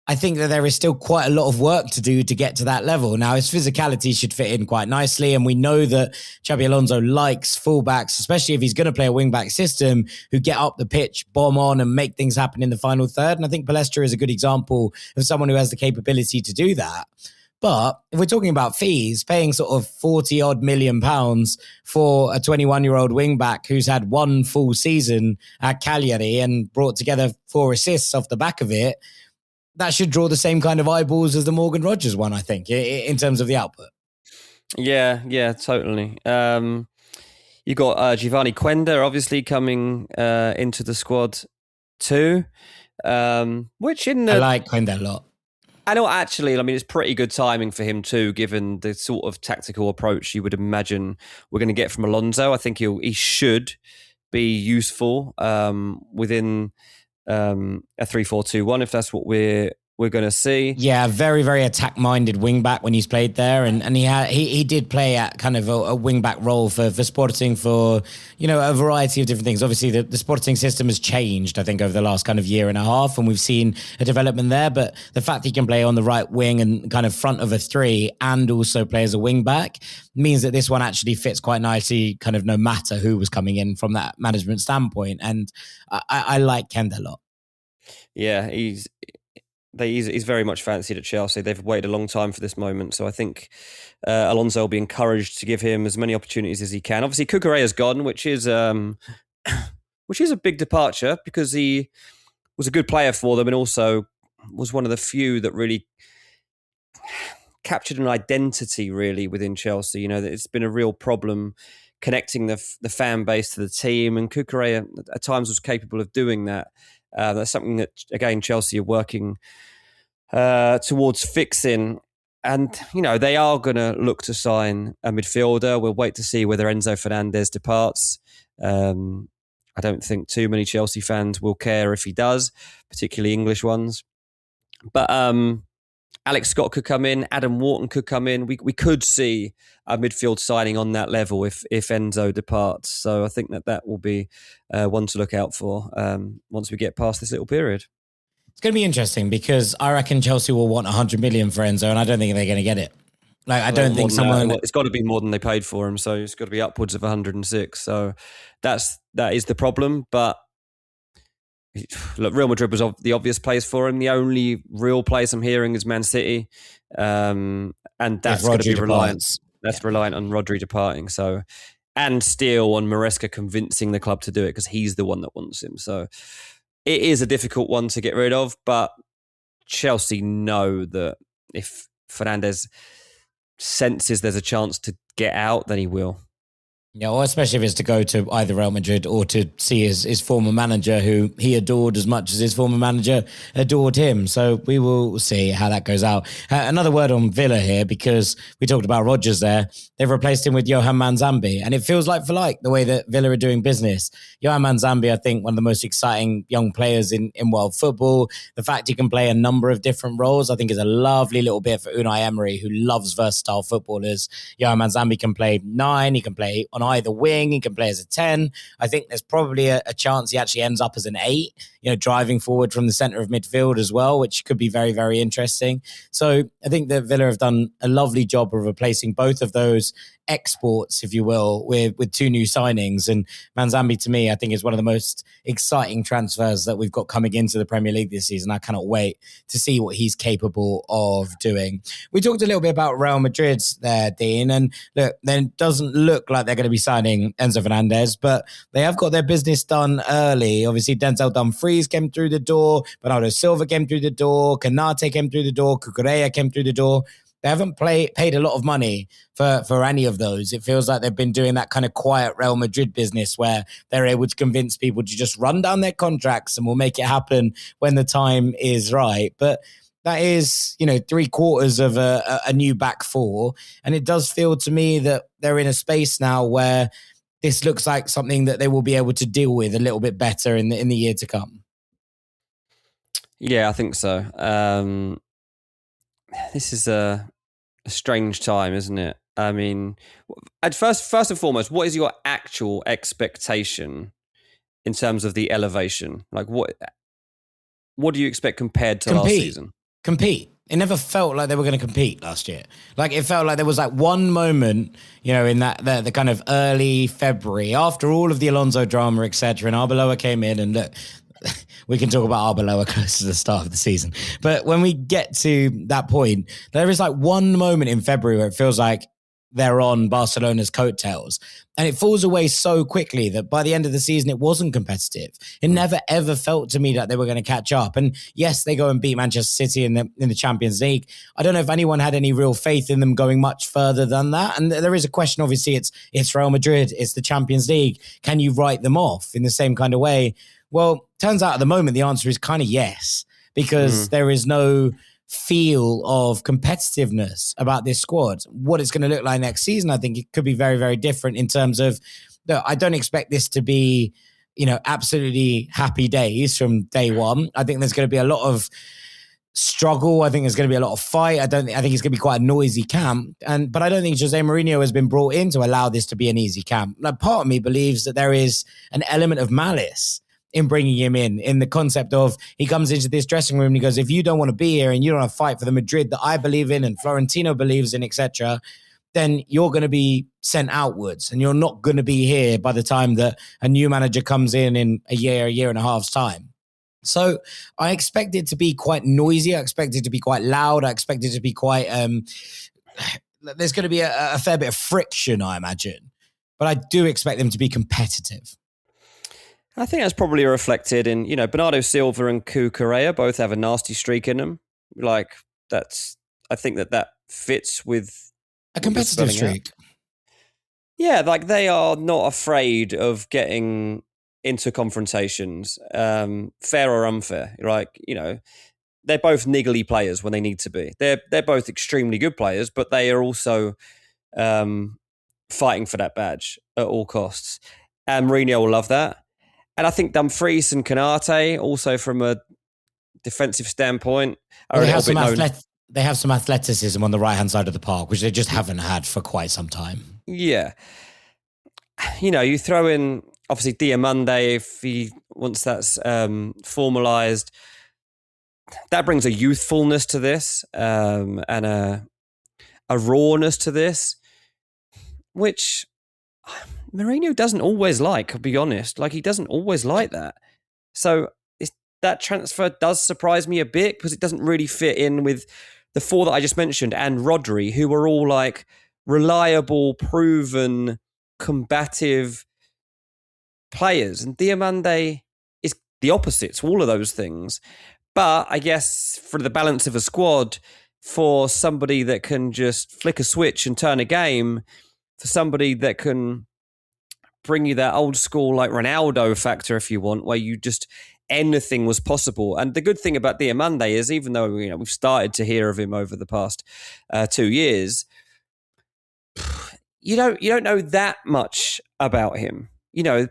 [SPEAKER 2] I think that there is still quite a lot of work to do to get to that level. Now, his physicality should fit in quite nicely. And we know that Xabi Alonso likes fullbacks, especially if he's going to play a wing-back system, who get up the pitch, bomb on and make things happen in the final third. And I think Palestra is a good example of someone who has the capability to do that. But if we're talking about fees, paying sort of 40 odd million pounds for a 21-year-old wing-back who's had 1 full season at Cagliari and brought together 4 assists off the back of it, that should draw the same kind of eyeballs as the Morgan Rodgers one, I think, in terms of the output.
[SPEAKER 3] Yeah, totally. You got Giovanni Quenda, obviously, coming into the squad too. Which in the...
[SPEAKER 2] I like Quenda a lot.
[SPEAKER 3] And actually, I mean, it's pretty good timing for him too, given the sort of tactical approach you would imagine we're going to get from Alonso. I think he should be useful within a 3-4-2-1 if that's what we're going to see.
[SPEAKER 2] Yeah, very, very attack-minded wing-back when he's played there. And he did play at kind of a wing-back role for Sporting for, a variety of different things. Obviously, the Sporting system has changed, I think, over the last kind of year and a half, and we've seen a development there. But the fact he can play on the right wing and kind of front of a three and also play as a wing-back means that this one actually fits quite nicely, kind of no matter who was coming in from that management standpoint. And I like Kend a lot.
[SPEAKER 3] Yeah, he's very much fancied at Chelsea. They've waited a long time for this moment. So I think Alonso will be encouraged to give him as many opportunities as he can. Obviously, Cucurella's gone, which is a big departure because he was a good player for them and also was one of the few that really captured an identity really within Chelsea. It's been a real problem connecting the fan base to the team, and Cucurella at times was capable of doing that. That's something that, again, Chelsea are working towards fixing. And, they are going to look to sign a midfielder. We'll wait to see whether Enzo Fernandez departs. I don't think too many Chelsea fans will care if he does, particularly English ones. But Alex Scott could come in. Adam Wharton could come in. We could see a midfield signing on that level if Enzo departs. So I think that will be one to look out for once we get past this little period.
[SPEAKER 2] It's going to be interesting because I reckon Chelsea will want 100 million for Enzo, and I don't think they're going to get it. I don't think someone...
[SPEAKER 3] It's got to be more than they paid for him, so it's got to be upwards of 106. So that is the problem. But look, Real Madrid was the obvious place for him. The only real place I'm hearing is Man City, and that's going to be reliant. That's reliant on Rodri departing. So, and still on Maresca convincing the club to do it because he's the one that wants him. So it is a difficult one to get rid of, but Chelsea know that if Fernandez senses there's a chance to get out, then he will.
[SPEAKER 2] Yeah, well, especially if it's to go to either Real Madrid or to see his former manager, who he adored as much as his former manager adored him. So we will see how that goes out. Another word on Villa here, because we talked about Rodgers there. They've replaced him with Johan Manzambi, and it feels like for like the way that Villa are doing business. Johan Manzambi, I think, one of the most exciting young players in world football. The fact he can play a number of different roles, I think, is a lovely little bit for Unai Emery, who loves versatile footballers. Johan Manzambi can play 9, he can play on either wing, he can play as a 10. I think there's probably a chance he actually ends up as an 8, driving forward from the centre of midfield as well, which could be very, very interesting. So I think that Villa have done a lovely job of replacing both of those exports, if you will, with 2 new signings. And Manzambi, to me, I think is one of the most exciting transfers that we've got coming into the Premier League this season. I cannot wait to see what he's capable of doing. We talked a little bit about Real Madrid there, Dean, and look, then it doesn't look like they're going to be signing Enzo Fernandez, but they have got their business done early. Obviously, Denzel Dumfries came through the door, Bernardo Silva came through the door, Kanate came through the door, Cucurella came through the door. They haven't paid a lot of money for any of those. It feels like they've been doing that kind of quiet Real Madrid business where they're able to convince people to just run down their contracts and we'll make it happen when the time is right. But that is, 3/4 of a new back four. And it does feel to me that they're in a space now where this looks like something that they will be able to deal with a little bit better in the year to come.
[SPEAKER 3] Yeah, I think so. This is a strange time, isn't it? I mean, at first and foremost, what is your actual expectation in terms of the elevation? Like, what do you expect compared to last season?
[SPEAKER 2] Compete. It never felt like they were going to compete last year. Like, it felt like there was like one moment, in that the kind of early February, after all of the Alonso drama, etc. And Arbeloa came in, and look, we can talk about Arbeloa close to the start of the season. But when we get to that point, there is like one moment in February where it feels like they're on Barcelona's coattails. And it falls away so quickly that by the end of the season, it wasn't competitive. It never, ever felt to me that they were going to catch up. And yes, they go and beat Manchester City in the Champions League. I don't know if anyone had any real faith in them going much further than that. And there is a question, obviously, it's Real Madrid, it's the Champions League. Can you write them off in the same kind of way? Well, turns out at the moment, the answer is kind of yes, because there is no feel of competitiveness about this squad. What it's going to look like next season, I think it could be very, very different in terms of, I don't expect this to be, absolutely happy days from day one. I think there's going to be a lot of struggle. I think there's going to be a lot of fight. I think it's going to be quite a noisy camp. But I don't think Jose Mourinho has been brought in to allow this to be an easy camp. Like, part of me believes that there is an element of malice in bringing him in the concept of, he comes into this dressing room and he goes, if you don't want to be here and you don't want to fight for the Madrid that I believe in and Florentino believes in, etc., then you're going to be sent outwards and you're not going to be here by the time that a new manager comes in a year and a half's time. So I expect it to be quite noisy. I expect it to be quite loud. I expect it to be quite, there's going to be a fair bit of friction, I imagine. But I do expect them to be competitive.
[SPEAKER 3] I think that's probably reflected in, Bernardo Silva and Cucurella both have a nasty streak in them. I think that fits with
[SPEAKER 2] a competitive streak.
[SPEAKER 3] Yeah, they are not afraid of getting into confrontations, fair or unfair. They're both niggly players when they need to be. They're both extremely good players, but they are also fighting for that badge at all costs. And Mourinho will love that. And I think Dumfries and Konate, also from a defensive standpoint, are a little bit known.
[SPEAKER 2] They have some athleticism on the right-hand side of the park, which they just haven't had for quite some time.
[SPEAKER 3] Yeah. You throw in, obviously, Diomande, once that's formalised, that brings a youthfulness to this and a rawness to this, which Mourinho doesn't always like, I'll be honest. He doesn't always like that. So that transfer does surprise me a bit because it doesn't really fit in with the four that I just mentioned and Rodri, who are all reliable, proven, combative players. And Diomande is the opposite to all of those things. But I guess for the balance of a squad, for somebody that can just flick a switch and turn a game, for somebody that can bring you that old school Ronaldo factor, if you want, where you just anything was possible. And the good thing about Diomande is, even though we've started to hear of him over the past 2 years, you don't know that much about him.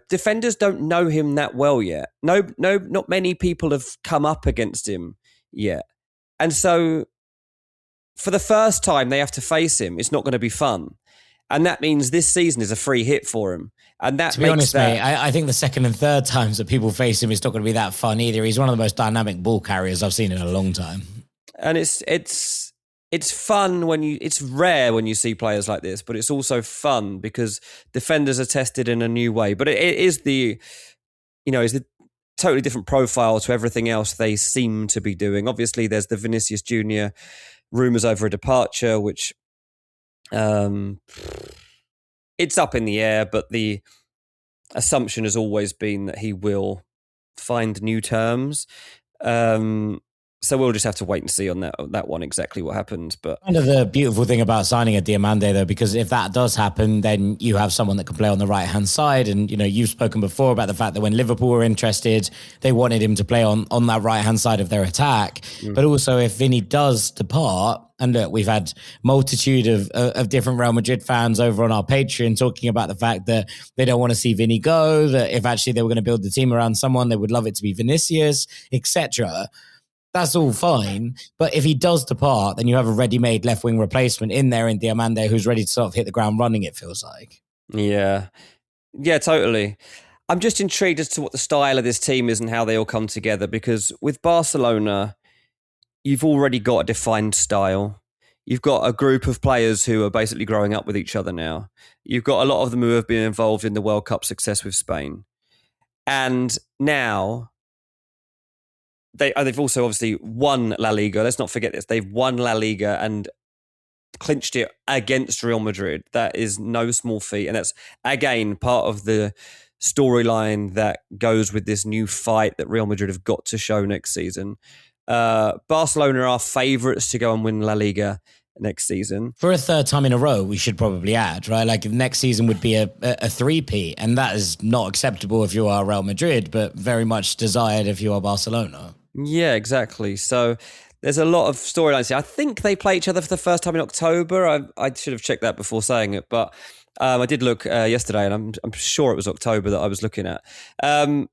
[SPEAKER 3] Defenders don't know him that well yet. No, not many people have come up against him yet. And so for the first time they have to face him, it's not going to be fun. And that means this season is a free hit for him. And that,
[SPEAKER 2] to be honest, mate, I think the second and third times that people face him, it's not going to be that fun either. He's one of the most dynamic ball carriers I've seen in a long time. And
[SPEAKER 3] it's fun it's rare when you see players like this, but it's also fun because defenders are tested in a new way. But it is is the totally different profile to everything else they seem to be doing. Obviously, there's the Vinicius Junior rumours over a departure, which it's up in the air, but the assumption has always been that he will find new terms. So we'll just have to wait and see on that one exactly what happens. But
[SPEAKER 2] kind of the beautiful thing about signing a Diomande, though, because if that does happen, then you have someone that can play on the right-hand side. And, you've spoken before about the fact that when Liverpool were interested, they wanted him to play on that right-hand side of their attack. But also if Vinny does depart, and look, we've had multitude of different Real Madrid fans over on our Patreon talking about the fact that they don't want to see Vinny go, that if actually they were going to build the team around someone, they would love it to be Vinicius, etc. That's all fine. But if he does depart, then you have a ready-made left-wing replacement in there in Diomande who's ready to sort of hit the ground running, it feels like.
[SPEAKER 3] Yeah. Yeah, totally. I'm just intrigued as to what the style of this team is and how they all come together, because with Barcelona, you've already got a defined style. You've got a group of players who are basically growing up with each other now. You've got a lot of them who have been involved in the World Cup success with Spain. And now they've also obviously won La Liga. Let's not forget this. They've won La Liga and clinched it against Real Madrid. That is no small feat. And that's, again, part of the storyline that goes with this new fight that Real Madrid have got to show next season. Barcelona are favourites to go and win La Liga next season.
[SPEAKER 2] For a third time in a row, we should probably add, right? Next season would be a three-peat, and that is not acceptable if you are Real Madrid, but very much desired if you are Barcelona.
[SPEAKER 3] Yeah, exactly. So there's a lot of storylines here. I think they play each other for the first time in October. I should have checked that before saying it, but I did look yesterday, and I'm sure it was October that I was looking at.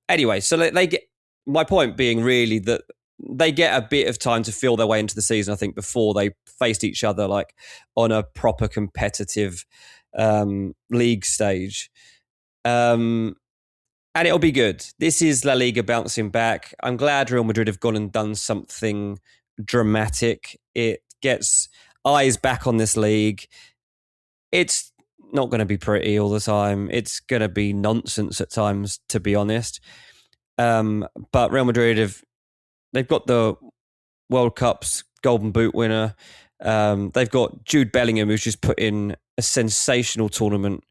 [SPEAKER 3] Anyway, so they get, my point being really that they get a bit of time to feel their way into the season, I think, before they faced each other like on a proper competitive league stage. And it'll be good. This is La Liga bouncing back. I'm glad Real Madrid have gone and done something dramatic. It gets eyes back on this league. It's not going to be pretty all the time. It's going to be nonsense at times, to be honest. But Real Madrid they've got the World Cup's Golden Boot winner. They've got Jude Bellingham, who's just put in a sensational tournament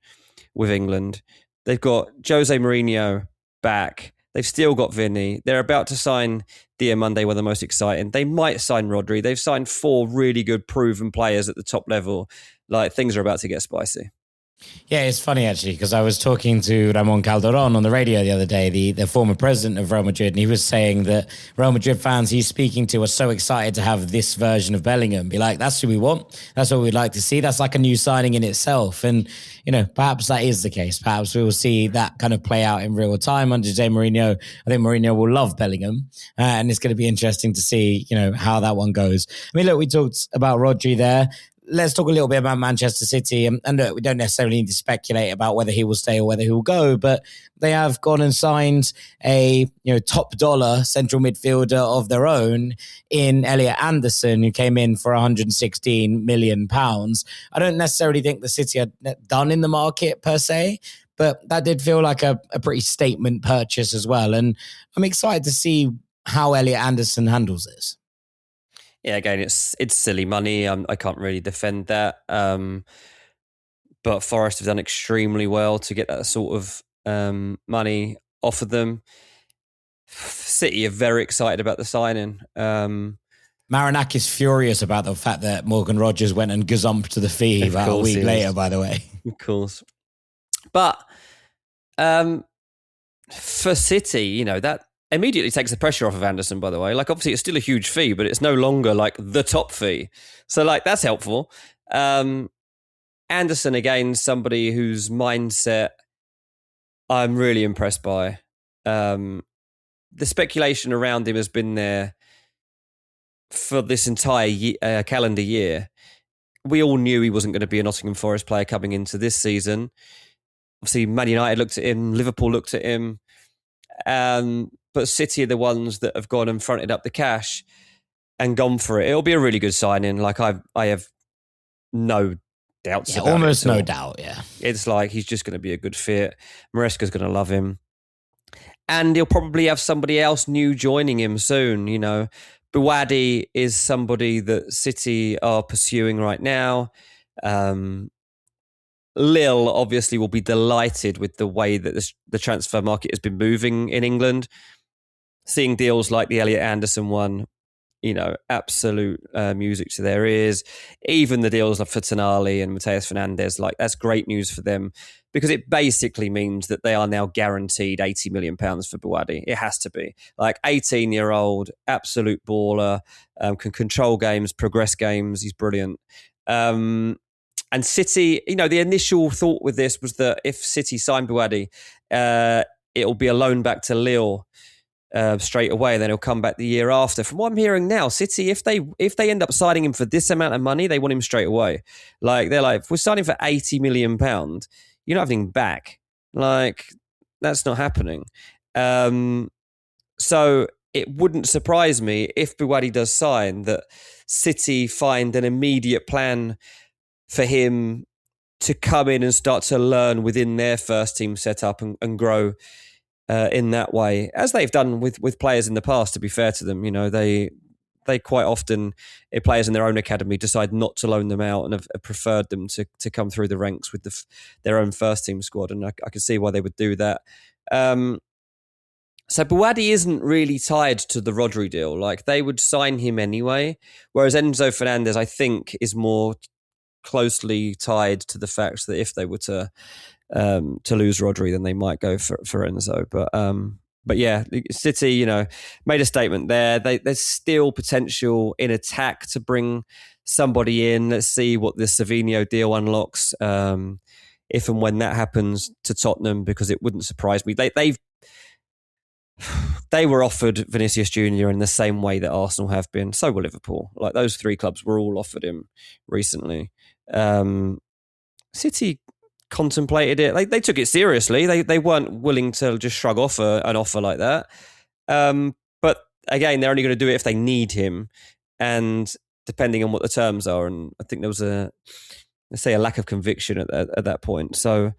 [SPEAKER 3] with England. They've got Jose Mourinho back. They've still got Vinny. They're about to sign Diomande, one of the most exciting. They might sign Rodri. They've signed 4 really good, proven players at the top level. Like, things are about to get spicy.
[SPEAKER 2] Yeah, it's funny actually, because I was talking to Ramon Calderon on the radio the other day, the former president of Real Madrid, and he was saying that Real Madrid fans he's speaking to are so excited to have this version of Bellingham. Be like, that's who we want. That's what we'd like to see. That's like a new signing in itself. And, you know, perhaps that is the case. Perhaps we will see that kind of play out in real time under Jose Mourinho. I think Mourinho will love Bellingham, and it's going to be interesting to see, you know, how that one goes. I mean, look, we talked about Rodri there. Let's talk a little bit about Manchester City. And look, we don't necessarily need to speculate about whether he will stay or whether he will go, but they have gone and signed a top dollar central midfielder of their own in Elliot Anderson, who came in for £116 million. I don't necessarily think the City are done in the market per se, but that did feel like a pretty statement purchase as well. And I'm excited to see how Elliot Anderson handles this.
[SPEAKER 3] Yeah, again, it's silly money. I can't really defend that. But Forest have done extremely well to get that sort of money off of them. City are very excited about the signing.
[SPEAKER 2] Marinak is furious about the fact that Morgan Rogers went and gazumped to the fee about a week later, by the way.
[SPEAKER 3] Of course. But for City, that immediately takes the pressure off of Anderson, by the way. Like, obviously, it's still a huge fee, but it's no longer like the top fee. So, like, that's helpful. Anderson, again, somebody whose mindset I'm really impressed by. The speculation around him has been there for this entire calendar year. We all knew he wasn't going to be a Nottingham Forest player coming into this season. Obviously, Man United looked at him, Liverpool looked at him. But City are the ones that have gone and fronted up the cash and gone for it. It'll be a really good signing. Like, I have no doubts about
[SPEAKER 2] almost
[SPEAKER 3] it.
[SPEAKER 2] No doubt, yeah.
[SPEAKER 3] It's like he's just going to be a good fit. Maresca's going to love him. And he'll probably have somebody else new joining him soon, Buwadi is somebody that City are pursuing right now. Lille obviously will be delighted with the way that the transfer market has been moving in England. Seeing deals like the Elliot Anderson one, absolute music to their ears. Even the deals like for Tonali and Mateus Fernandes, like, that's great news for them, because it basically means that they are now guaranteed £80 million for Buwadi. It has to be. Like, 18-year-old, absolute baller, can control games, progress games. He's brilliant. And City, the initial thought with this was that if City signed Buwadi, it'll be a loan back to Lille straight away, and then he'll come back the year after. From what I'm hearing now, City, if they end up signing him for this amount of money, they want him straight away. Like, they're like, if we're signing for £80 million, you're not having him back. Like, that's not happening. So it wouldn't surprise me if Buwadi does sign that City find an immediate plan for him to come in and start to learn within their first team setup and grow in that way, as they've done with players in the past. To be fair to them, they quite often, if players in their own academy decide not to loan them out and have preferred them to come through the ranks with their own first team squad, and I can see why they would do that. So Buwadi isn't really tied to the Rodri deal. Like, they would sign him anyway, whereas Enzo Fernandez, I think, is more closely tied to the fact that if they were to lose Rodri, then they might go for Enzo. But But yeah, City, made a statement there. There's still potential in attack to bring somebody in. Let's see what the Savinho deal unlocks, if and when that happens to Tottenham, because it wouldn't surprise me. They were offered Vinicius Junior in the same way that Arsenal have been. So were Liverpool. Like, those three clubs were all offered him recently. City contemplated it. They took it seriously. They weren't willing to just shrug off an offer like that. But again, they're only going to do it if they need him, and depending on what the terms are. And I think there was a lack of conviction at that point. So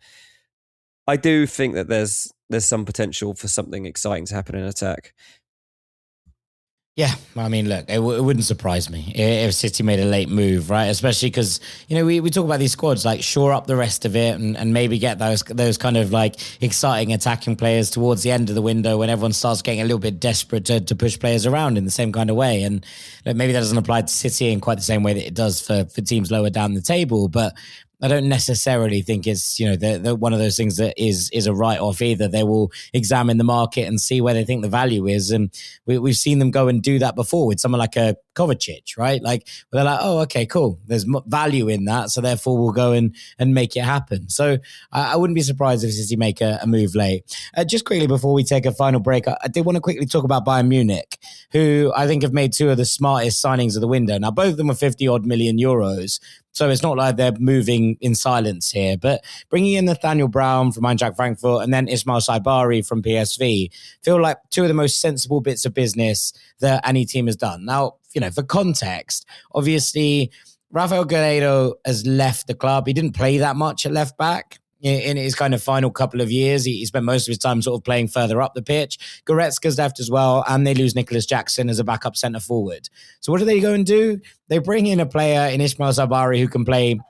[SPEAKER 3] I do think that there's some potential for something exciting to happen in attack.
[SPEAKER 2] Yeah, I mean, look, it wouldn't surprise me if City made a late move, right? Especially because, we talk about these squads, like, shore up the rest of it and maybe get those kind of like exciting attacking players towards the end of the window when everyone starts getting a little bit desperate to push players around in the same kind of way. And maybe that doesn't apply to City in quite the same way that it does for teams lower down the table, but I don't necessarily think it's, one of those things that is a write-off either. They will examine the market and see where they think the value is. And we've seen them go and do that before with someone like a Kovacic, right? Like, they're like, oh, okay, cool. There's value in that. So therefore we'll go and make it happen. So I wouldn't be surprised if City make a move late. Just quickly before we take a final break, I did want to quickly talk about Bayern Munich, who I think have made two of the smartest signings of the window. Now, both of them are 50 odd million euros. So it's not like they're moving in silence here, but bringing in Nathaniel Brown from Eintracht Frankfurt and then Ismail Saibari from PSV feel like two of the most sensible bits of business that any team has done. Now, for context, obviously, Rafael Guerreiro has left the club. He didn't play that much at left back in his kind of final couple of years. He spent most of his time sort of playing further up the pitch. Goretzka's left as well, and they lose Nicholas Jackson as a backup centre forward. So what do they go and do? They bring in a player in Ismail Sabari who can play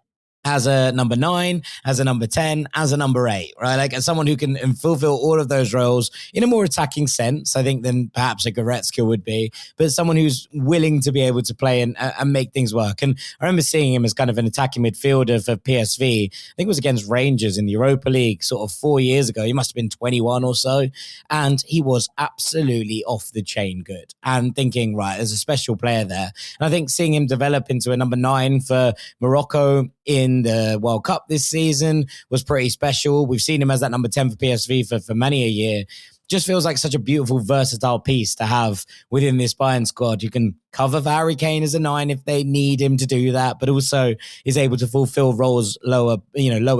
[SPEAKER 2] as a number 9, as a number 10, as a number 8, right? Like, as someone who can fulfill all of those roles in a more attacking sense, I think, than perhaps a Goretzka would be, but someone who's willing to be able to play and make things work. And I remember seeing him as kind of an attacking midfielder for PSV. I think it was against Rangers in the Europa League sort of 4 years ago. He must have been 21 or so. And he was absolutely off the chain good. And thinking, right, there's a special player there. And I think seeing him develop into a number 9 for Morocco in the World Cup this season was pretty special. We've seen him as that number 10 for PSV for many a year. Just feels like such a beautiful, versatile piece to have within this Bayern squad. You can cover for Harry Kane as a 9 if they need him to do that, but also is able to fulfill roles lower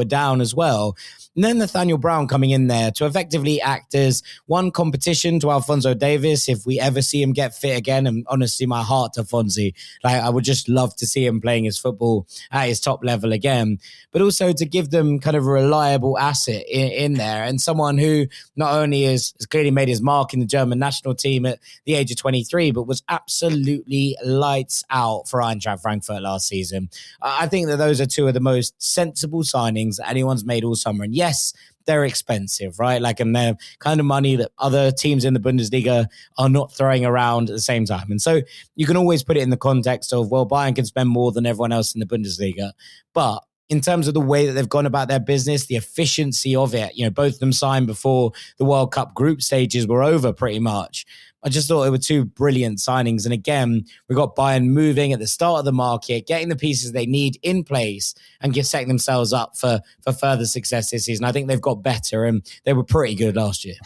[SPEAKER 2] down as well. And then Nathaniel Brown coming in there to effectively act as one competition to Alphonso Davies if we ever see him get fit again. And honestly, my heart to Fonzie. Like, I would just love to see him playing his football at his top level again, but also to give them kind of a reliable asset in there, and someone who not only has clearly made his mark in the German national team at the age of 23, but was absolutely lights out for Eintracht Frankfurt last season. I think that those are two of the most sensible signings that anyone's made all summer. And yes, they're expensive, right? Like, and they're kind of money that other teams in the Bundesliga are not throwing around at the same time. And so you can always put it in the context of, well, Bayern can spend more than everyone else in the Bundesliga. But in terms of the way that they've gone about their business, the efficiency of it, both of them signed before the World Cup group stages were over pretty much. I just thought it were two brilliant signings. And again, we got Bayern moving at the start of the market, getting the pieces they need in place and setting themselves up for further success this season. I think they've got better, and they were pretty good last year.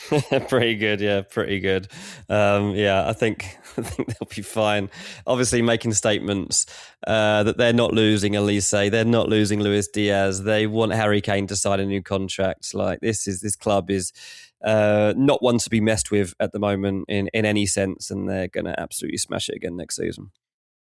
[SPEAKER 3] Pretty good, yeah, pretty good. I think they'll be fine. Obviously, making statements that they're not losing Elise, they're not losing Luis Diaz. They want Harry Kane to sign a new contract. Like, this club is not one to be messed with at the moment in any sense, and they're going to absolutely smash it again next season.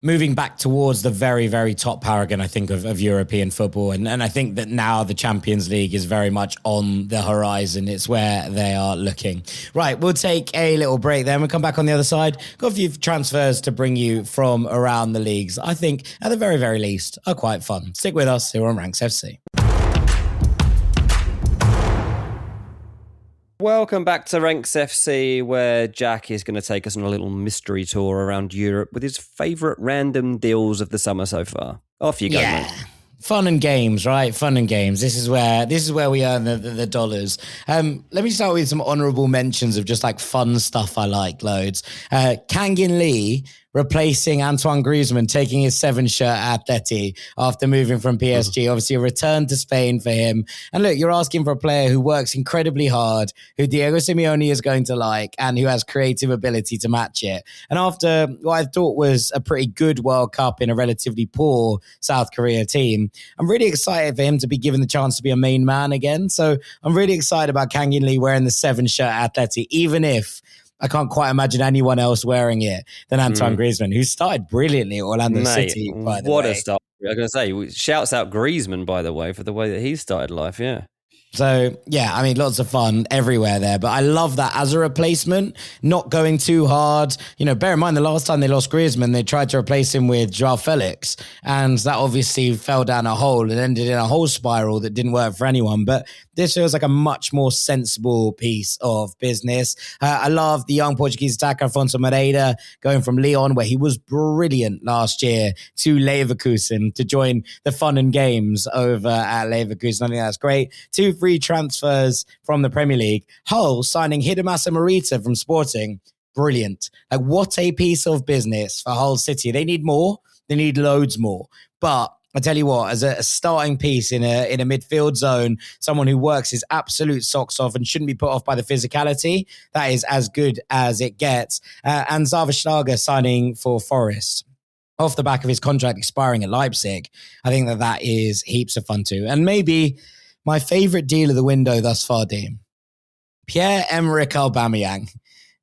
[SPEAKER 2] Moving back towards the very, very top paragon, I think, of European football. And I think that now the Champions League is very much on the horizon. It's where they are looking. Right, we'll take a little break then. We'll come back on the other side. Got a few transfers to bring you from around the leagues. I think, at the very, very least, are quite fun. Stick with us here on Ranks FC.
[SPEAKER 3] Welcome back to Ranks FC, where Jack is going to take us on a little mystery tour around Europe with his favourite random deals of the summer so far. Off you go, mate.
[SPEAKER 2] Fun and games, right? Fun and games. This is where we earn the dollars. Let me start with some honorable mentions of just like fun stuff I like loads. Kangin Lee replacing Antoine Griezmann, taking his 7 shirt at Atleti after moving from PSG. Obviously, a return to Spain for him. And look, you're asking for a player who works incredibly hard, who Diego Simeone is going to like, and who has creative ability to match it. And after what I thought was a pretty good World Cup in a relatively poor South Korea team, I'm really excited for him to be given the chance to be a main man again. So I'm really excited about Kangin Lee wearing the 7 shirt at Atleti, even if I can't quite imagine anyone else wearing it than Antoine Griezmann, who started brilliantly at Orlando City, by the way.
[SPEAKER 3] What a start. I was going to say, shouts out Griezmann, by the way, for the way that he started life, yeah.
[SPEAKER 2] So, yeah, I mean, lots of fun everywhere there. But I love that as a replacement, not going too hard. You know, bear in mind, the last time they lost Griezmann, they tried to replace him with Joao Felix. And that obviously fell down a hole and ended in a whole spiral that didn't work for anyone. But this feels like a much more sensible piece of business. I love the young Portuguese attacker, Afonso Moreira, going from Lyon, where he was brilliant last year, to Leverkusen to join the fun and games over at Leverkusen. I think that's great. 2 free transfers from the Premier League. Hull signing Hidemasa Morita from Sporting. Brilliant. Like, what a piece of business for Hull City. They need more. They need loads more. But I tell you what, as a starting piece in a midfield zone, someone who works his absolute socks off and shouldn't be put off by the physicality, that is as good as it gets. And Zavashlaga signing for Forest off the back of his contract expiring at Leipzig. I think that is heaps of fun too. And maybe my favorite deal of the window thus far, Dean, Pierre-Emerick Aubameyang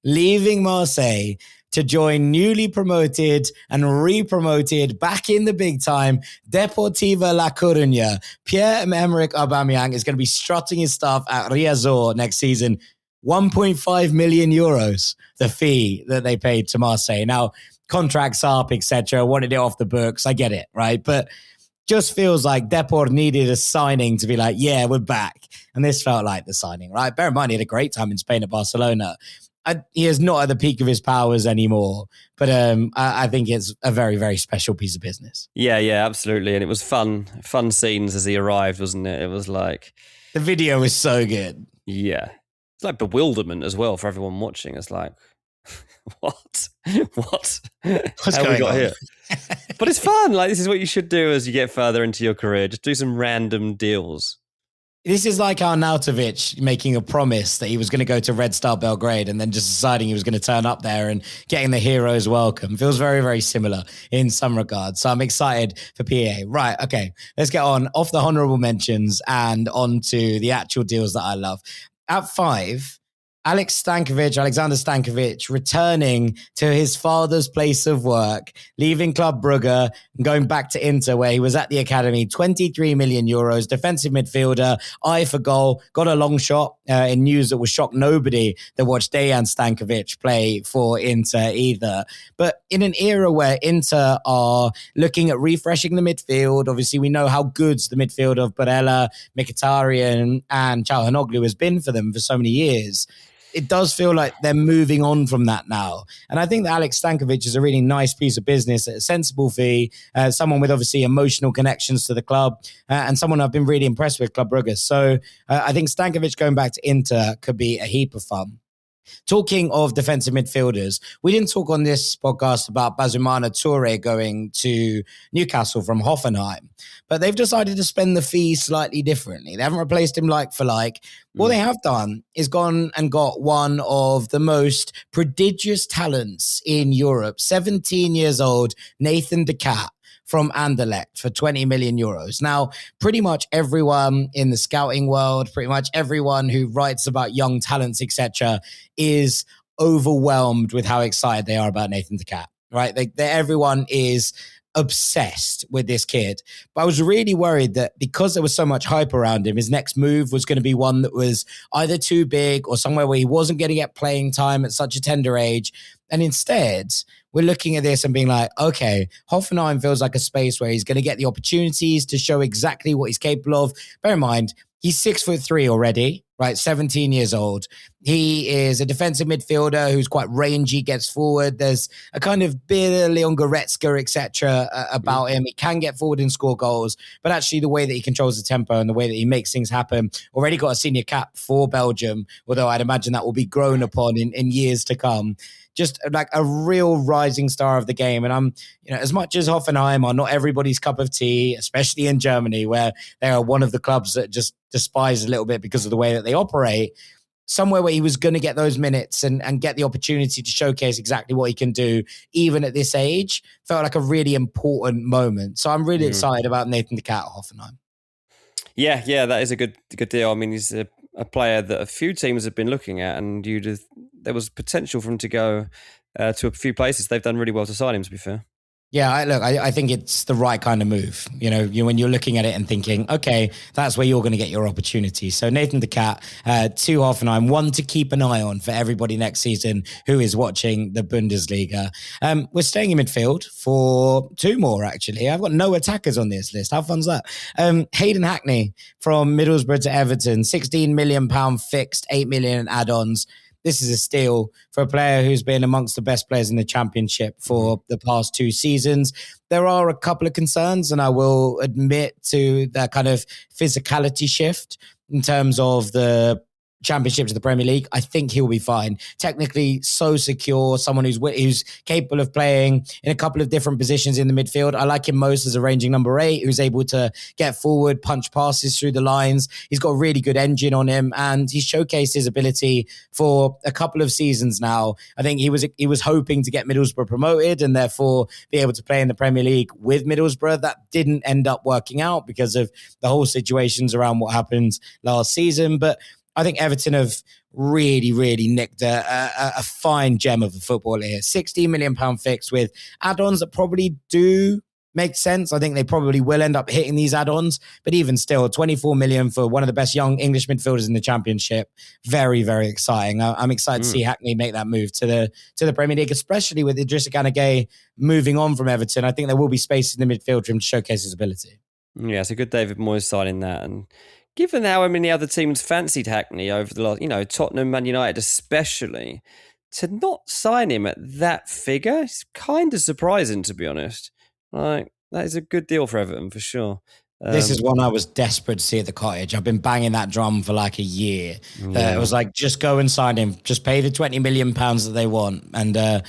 [SPEAKER 2] leaving Marseille to join newly promoted and re-promoted back in the big time Deportivo La Coruña. Pierre-Emerick Aubameyang is going to be strutting his stuff at Riazor next season. 1.5 million euros, the fee that they paid to Marseille. Now, contracts up, etc. Wanted it off the books. I get it, right? But just feels like Depor needed a signing to be like, yeah, we're back. And this felt like the signing, right? Bear in mind, he had a great time in Spain at Barcelona. He is not at the peak of his powers anymore, but I think it's a very, very special piece of business.
[SPEAKER 3] Yeah, absolutely. And it was fun scenes as he arrived, wasn't it? It was like...
[SPEAKER 2] The video was so good.
[SPEAKER 3] Yeah. It's like bewilderment as well for everyone watching. It's like, what? What's
[SPEAKER 2] going
[SPEAKER 3] we got
[SPEAKER 2] on
[SPEAKER 3] here? But it's fun. Like, this is what you should do as you get further into your career. Just do some random deals.
[SPEAKER 2] This is like Arnautovic making a promise that he was going to go to Red Star Belgrade and then just deciding he was going to turn up there and getting the hero's welcome. Feels very, very similar in some regards. So I'm excited for PA. Right, okay, let's get on off the honourable mentions and on to the actual deals that I love. At 5, Alexander Stankovic returning to his father's place of work, leaving Club Brugge and going back to Inter where he was at the academy. 23 million euros, defensive midfielder, eye for goal, got a long shot in news that will shock nobody that watched Dejan Stankovic play for Inter either. But in an era where Inter are looking at refreshing the midfield, obviously we know how good the midfield of Barella, Mkhitaryan and Çalhanoğlu has been for them for so many years. It does feel like they're moving on from that now. And I think that Alex Stankovic is a really nice piece of business at a sensible fee, someone with obviously emotional connections to the club, and someone I've been really impressed with, Club Brugge. So I think Stankovic going back to Inter could be a heap of fun. Talking of defensive midfielders, we didn't talk on this podcast about Bazumana Toure going to Newcastle from Hoffenheim, but they've decided to spend the fee slightly differently. They haven't replaced him like for like. What they have done is gone and got one of the most prodigious talents in Europe, 17 years old, Nathan De Cat, from Anderlecht for 20 million euros. Now, pretty much everyone in the scouting world, pretty much everyone who writes about young talents, etc., is overwhelmed with how excited they are about Nathan De Cat, right? Everyone is obsessed with this kid. But I was really worried that because there was so much hype around him, his next move was going to be one that was either too big or somewhere where he wasn't going to get playing time at such a tender age. And instead, we're looking at this and being like, okay, Hoffenheim feels like a space where he's going to get the opportunities to show exactly what he's capable of. Bear in mind, he's 6'3" already, right? 17 years old. He is a defensive midfielder who's quite rangy, gets forward. There's a kind of bit of Leon Goretzka, etc. About him. He can get forward and score goals, but actually the way that he controls the tempo and the way that he makes things happen, already got a senior cap for Belgium, although I'd imagine that will be grown upon in years to come. Just like a real rising star of the game. And I'm, as much as Hoffenheim are not everybody's cup of tea, especially in Germany, where they are one of the clubs that just despise a little bit because of the way that they operate, somewhere where he was going to get those minutes and get the opportunity to showcase exactly what he can do, even at this age, felt like a really important moment. So I'm really excited about Nathan de Cat at Hoffenheim.
[SPEAKER 3] Yeah, that is a good deal. I mean, he's a player that a few teams have been looking at, and there was potential for him to go to a few places. They've done really well to sign him, to be fair.
[SPEAKER 2] Yeah, I think it's the right kind of move. When you're looking at it and thinking, okay, that's where you're going to get your opportunity. So Nathan de Cat, to Hoffenheim, one to keep an eye on for everybody next season who is watching the Bundesliga. We're staying in midfield for two more, actually. I've got no attackers on this list. How fun's that? Hayden Hackney from Middlesbrough to Everton, £16 million fixed, $8 million in add-ons. This is a steal for a player who's been amongst the best players in the Championship for the past two seasons. There are a couple of concerns, and I will admit to that kind of physicality shift in terms of the Championship to the Premier League. I think he'll be fine. Technically so secure, someone who's capable of playing in a couple of different positions in the midfield. I like him most as a ranging number 8 who's able to get forward, punch passes through the lines. He's got a really good engine on him, and he's showcased his ability for a couple of seasons now. I think he was hoping to get Middlesbrough promoted and therefore be able to play in the Premier League with Middlesbrough. That didn't end up working out because of the whole situations around what happened last season, but I think Everton have really, really nicked a fine gem of a footballer here. £16 million fixed with add-ons that probably do make sense. I think they probably will end up hitting these add-ons, but even still, 24 million for one of the best young English midfielders in the Championship. Very, very exciting. I'm excited to see Hackney make that move to the Premier League, especially with Idrissa Gana Gueye moving on from Everton. I think there will be space in the midfield for him to showcase his ability.
[SPEAKER 3] Yeah, it's a good David Moyes signing that, and given how many other teams fancied Hackney over the last, Tottenham, Man United especially, to not sign him at that figure is kind of surprising, to be honest. Like, that is a good deal for Everton, for sure.
[SPEAKER 2] This is one I was desperate to see at the Cottage. I've been banging that drum for like a year.
[SPEAKER 3] Yeah.
[SPEAKER 2] It was like, just go and sign him. Just pay the £20 million that they want. And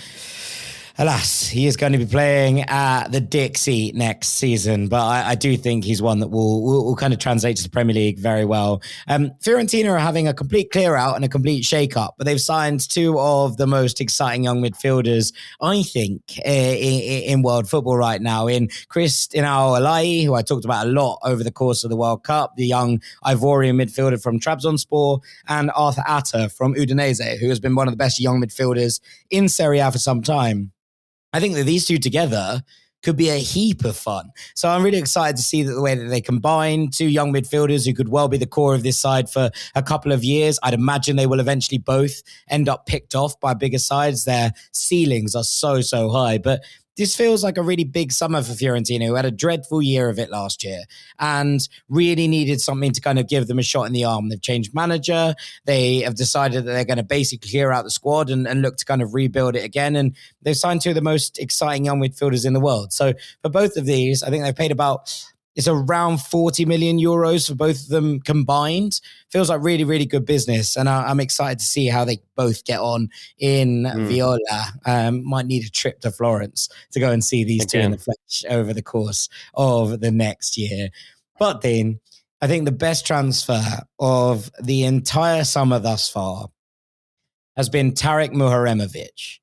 [SPEAKER 2] alas, he is going to be playing at the Dixie next season, but I do think he's one that will kind of translate to the Premier League very well. Fiorentina are having a complete clear out and a complete shake up, but they've signed two of the most exciting young midfielders, I think, in world football right now, in Cristiano Alai, who I talked about a lot over the course of the World Cup, the young Ivorian midfielder from Trabzonspor, and Arthur Atta from Udinese, who has been one of the best young midfielders in Serie A for some time. I think that these two together could be a heap of fun. So I'm really excited to see the way that they combine two young midfielders who could well be the core of this side for a couple of years. I'd imagine they will eventually both end up picked off by bigger sides. Their ceilings are so, so high. But this feels like a really big summer for Fiorentina, who had a dreadful year of it last year and really needed something to kind of give them a shot in the arm. They've changed manager. They have decided that they're going to basically clear out the squad and look to kind of rebuild it again. And they've signed two of the most exciting young midfielders in the world. So for both of these, I think they've paid it's around 40 million euros for both of them combined. Feels like really, really good business. And I'm excited to see how they both get on in Viola. Might need a trip to Florence to go and see these two in the flesh over the course of the next year. But Dean, I think the best transfer of the entire summer thus far has been Tarek Muharemovic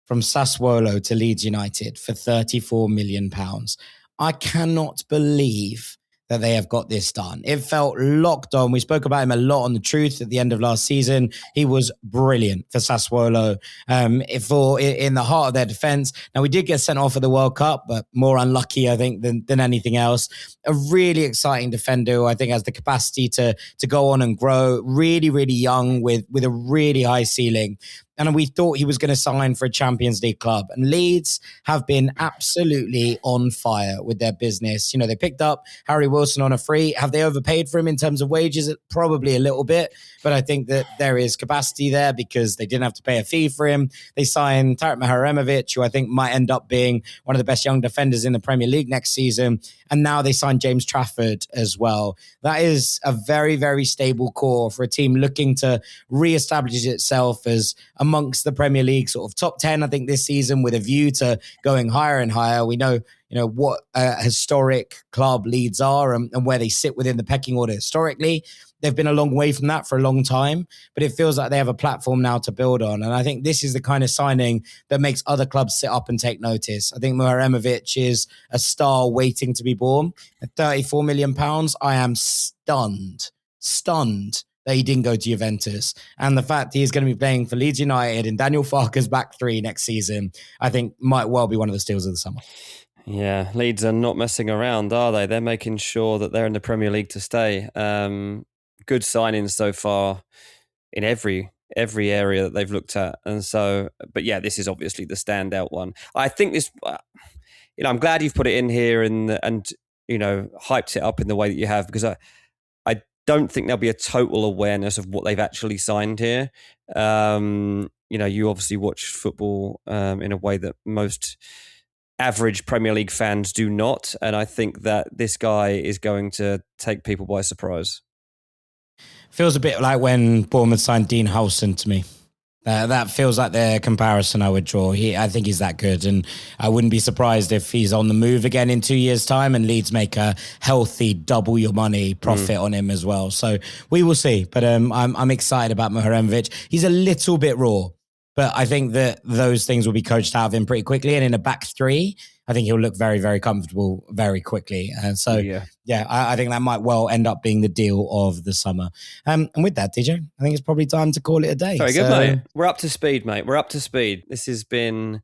[SPEAKER 2] from Sassuolo to Leeds United for £34 million. I cannot believe that they have got this done. It felt locked on. We spoke about him a lot on The Truth at the end of last season. He was brilliant for Sassuolo in the heart of their defense. Now, we did get sent off at the World Cup, but more unlucky, I think, than anything else. A really exciting defender who I think has the capacity to go on and grow. Really, really young with a really high ceiling. and we thought he was going to sign for a Champions League club. And Leeds have been absolutely on fire with their business. You know, they picked up Harry Wilson on a free. Have they overpaid for him in terms of wages? Probably a little bit, but I think that there is capacity there because they didn't have to pay a fee for him. They signed Tarek Maharemovic, who I think might end up being one of the best young defenders in the Premier League next season. And now they signed James Trafford as well. That is a very, very stable core for a team looking to reestablish itself as amongst the Premier League sort of top 10, I think, this season, with a view to going higher and higher. We know, what a historic club Leeds are and where they sit within the pecking order historically. They've been a long way from that for a long time, but it feels like they have a platform now to build on. And I think this is the kind of signing that makes other clubs sit up and take notice. I think Maharemovic is a star waiting to be born. At £34 million, I am stunned that he didn't go to Juventus. And the fact he is going to be playing for Leeds United in Daniel Farke's back three next season, I think might well be one of the steals of the summer.
[SPEAKER 3] Yeah, Leeds are not messing around, are they? They're making sure that they're in the Premier League to stay. Good signings so far in every area that they've looked at. And so, but yeah, this is obviously the standout one. I think this, I'm glad you've put it in here and hyped it up in the way that you have, because I don't think there'll be a total awareness of what they've actually signed here. You obviously watch football in a way that most average Premier League fans do not. And I think that this guy is going to take people by surprise.
[SPEAKER 2] Feels a bit like when Bournemouth signed Dean Howson to me. That feels like the comparison I would draw. I think he's that good, and I wouldn't be surprised if he's on the move again in 2 years' time and Leeds make a healthy double your money profit on him as well. So we will see. But I'm excited about Maharemovic. He's a little bit raw, but I think that those things will be coached out of him pretty quickly. And in a back three, I think he'll look very, very comfortable very quickly. And so, I think that might well end up being the deal of the summer. And with that, DJ, I think it's probably time to call it a day.
[SPEAKER 3] Very good, mate. We're up to speed, mate. We're up to speed. This has been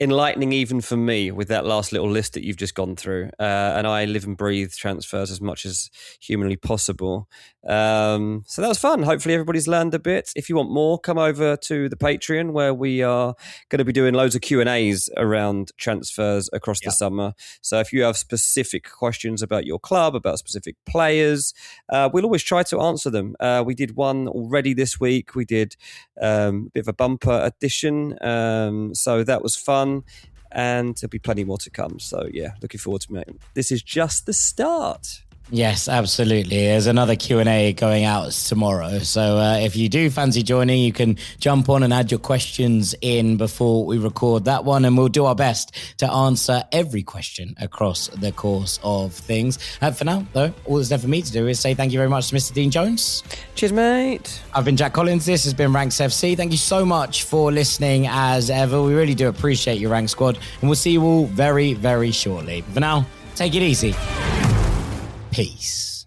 [SPEAKER 3] enlightening even for me with that last little list that you've just gone through. And I live and breathe transfers as much as humanly possible. So that was fun. Hopefully everybody's learned a bit. If you want more, come over to the Patreon, where we are going to be doing loads of Q&As around transfers across the summer. So if you have specific questions about your club, about specific players, we'll always try to answer them. We did one already this week. We did a bit of a bumper edition. So that was fun. And there'll be plenty more to come. So yeah, looking forward to it. This is just the start.
[SPEAKER 2] Yes, absolutely. There's another Q&A going out tomorrow. So if you do fancy joining, you can jump on and add your questions in before we record that one. And we'll do our best to answer every question across the course of things. For now, though, all that's left for me to do is say thank you very much to Mr. Dean Jones.
[SPEAKER 3] Cheers, mate.
[SPEAKER 2] I've been Jack Collins. This has been Ranks FC. Thank you so much for listening as ever. We really do appreciate your Rank Squad. And we'll see you all very, very shortly. But for now, take it easy. Peace.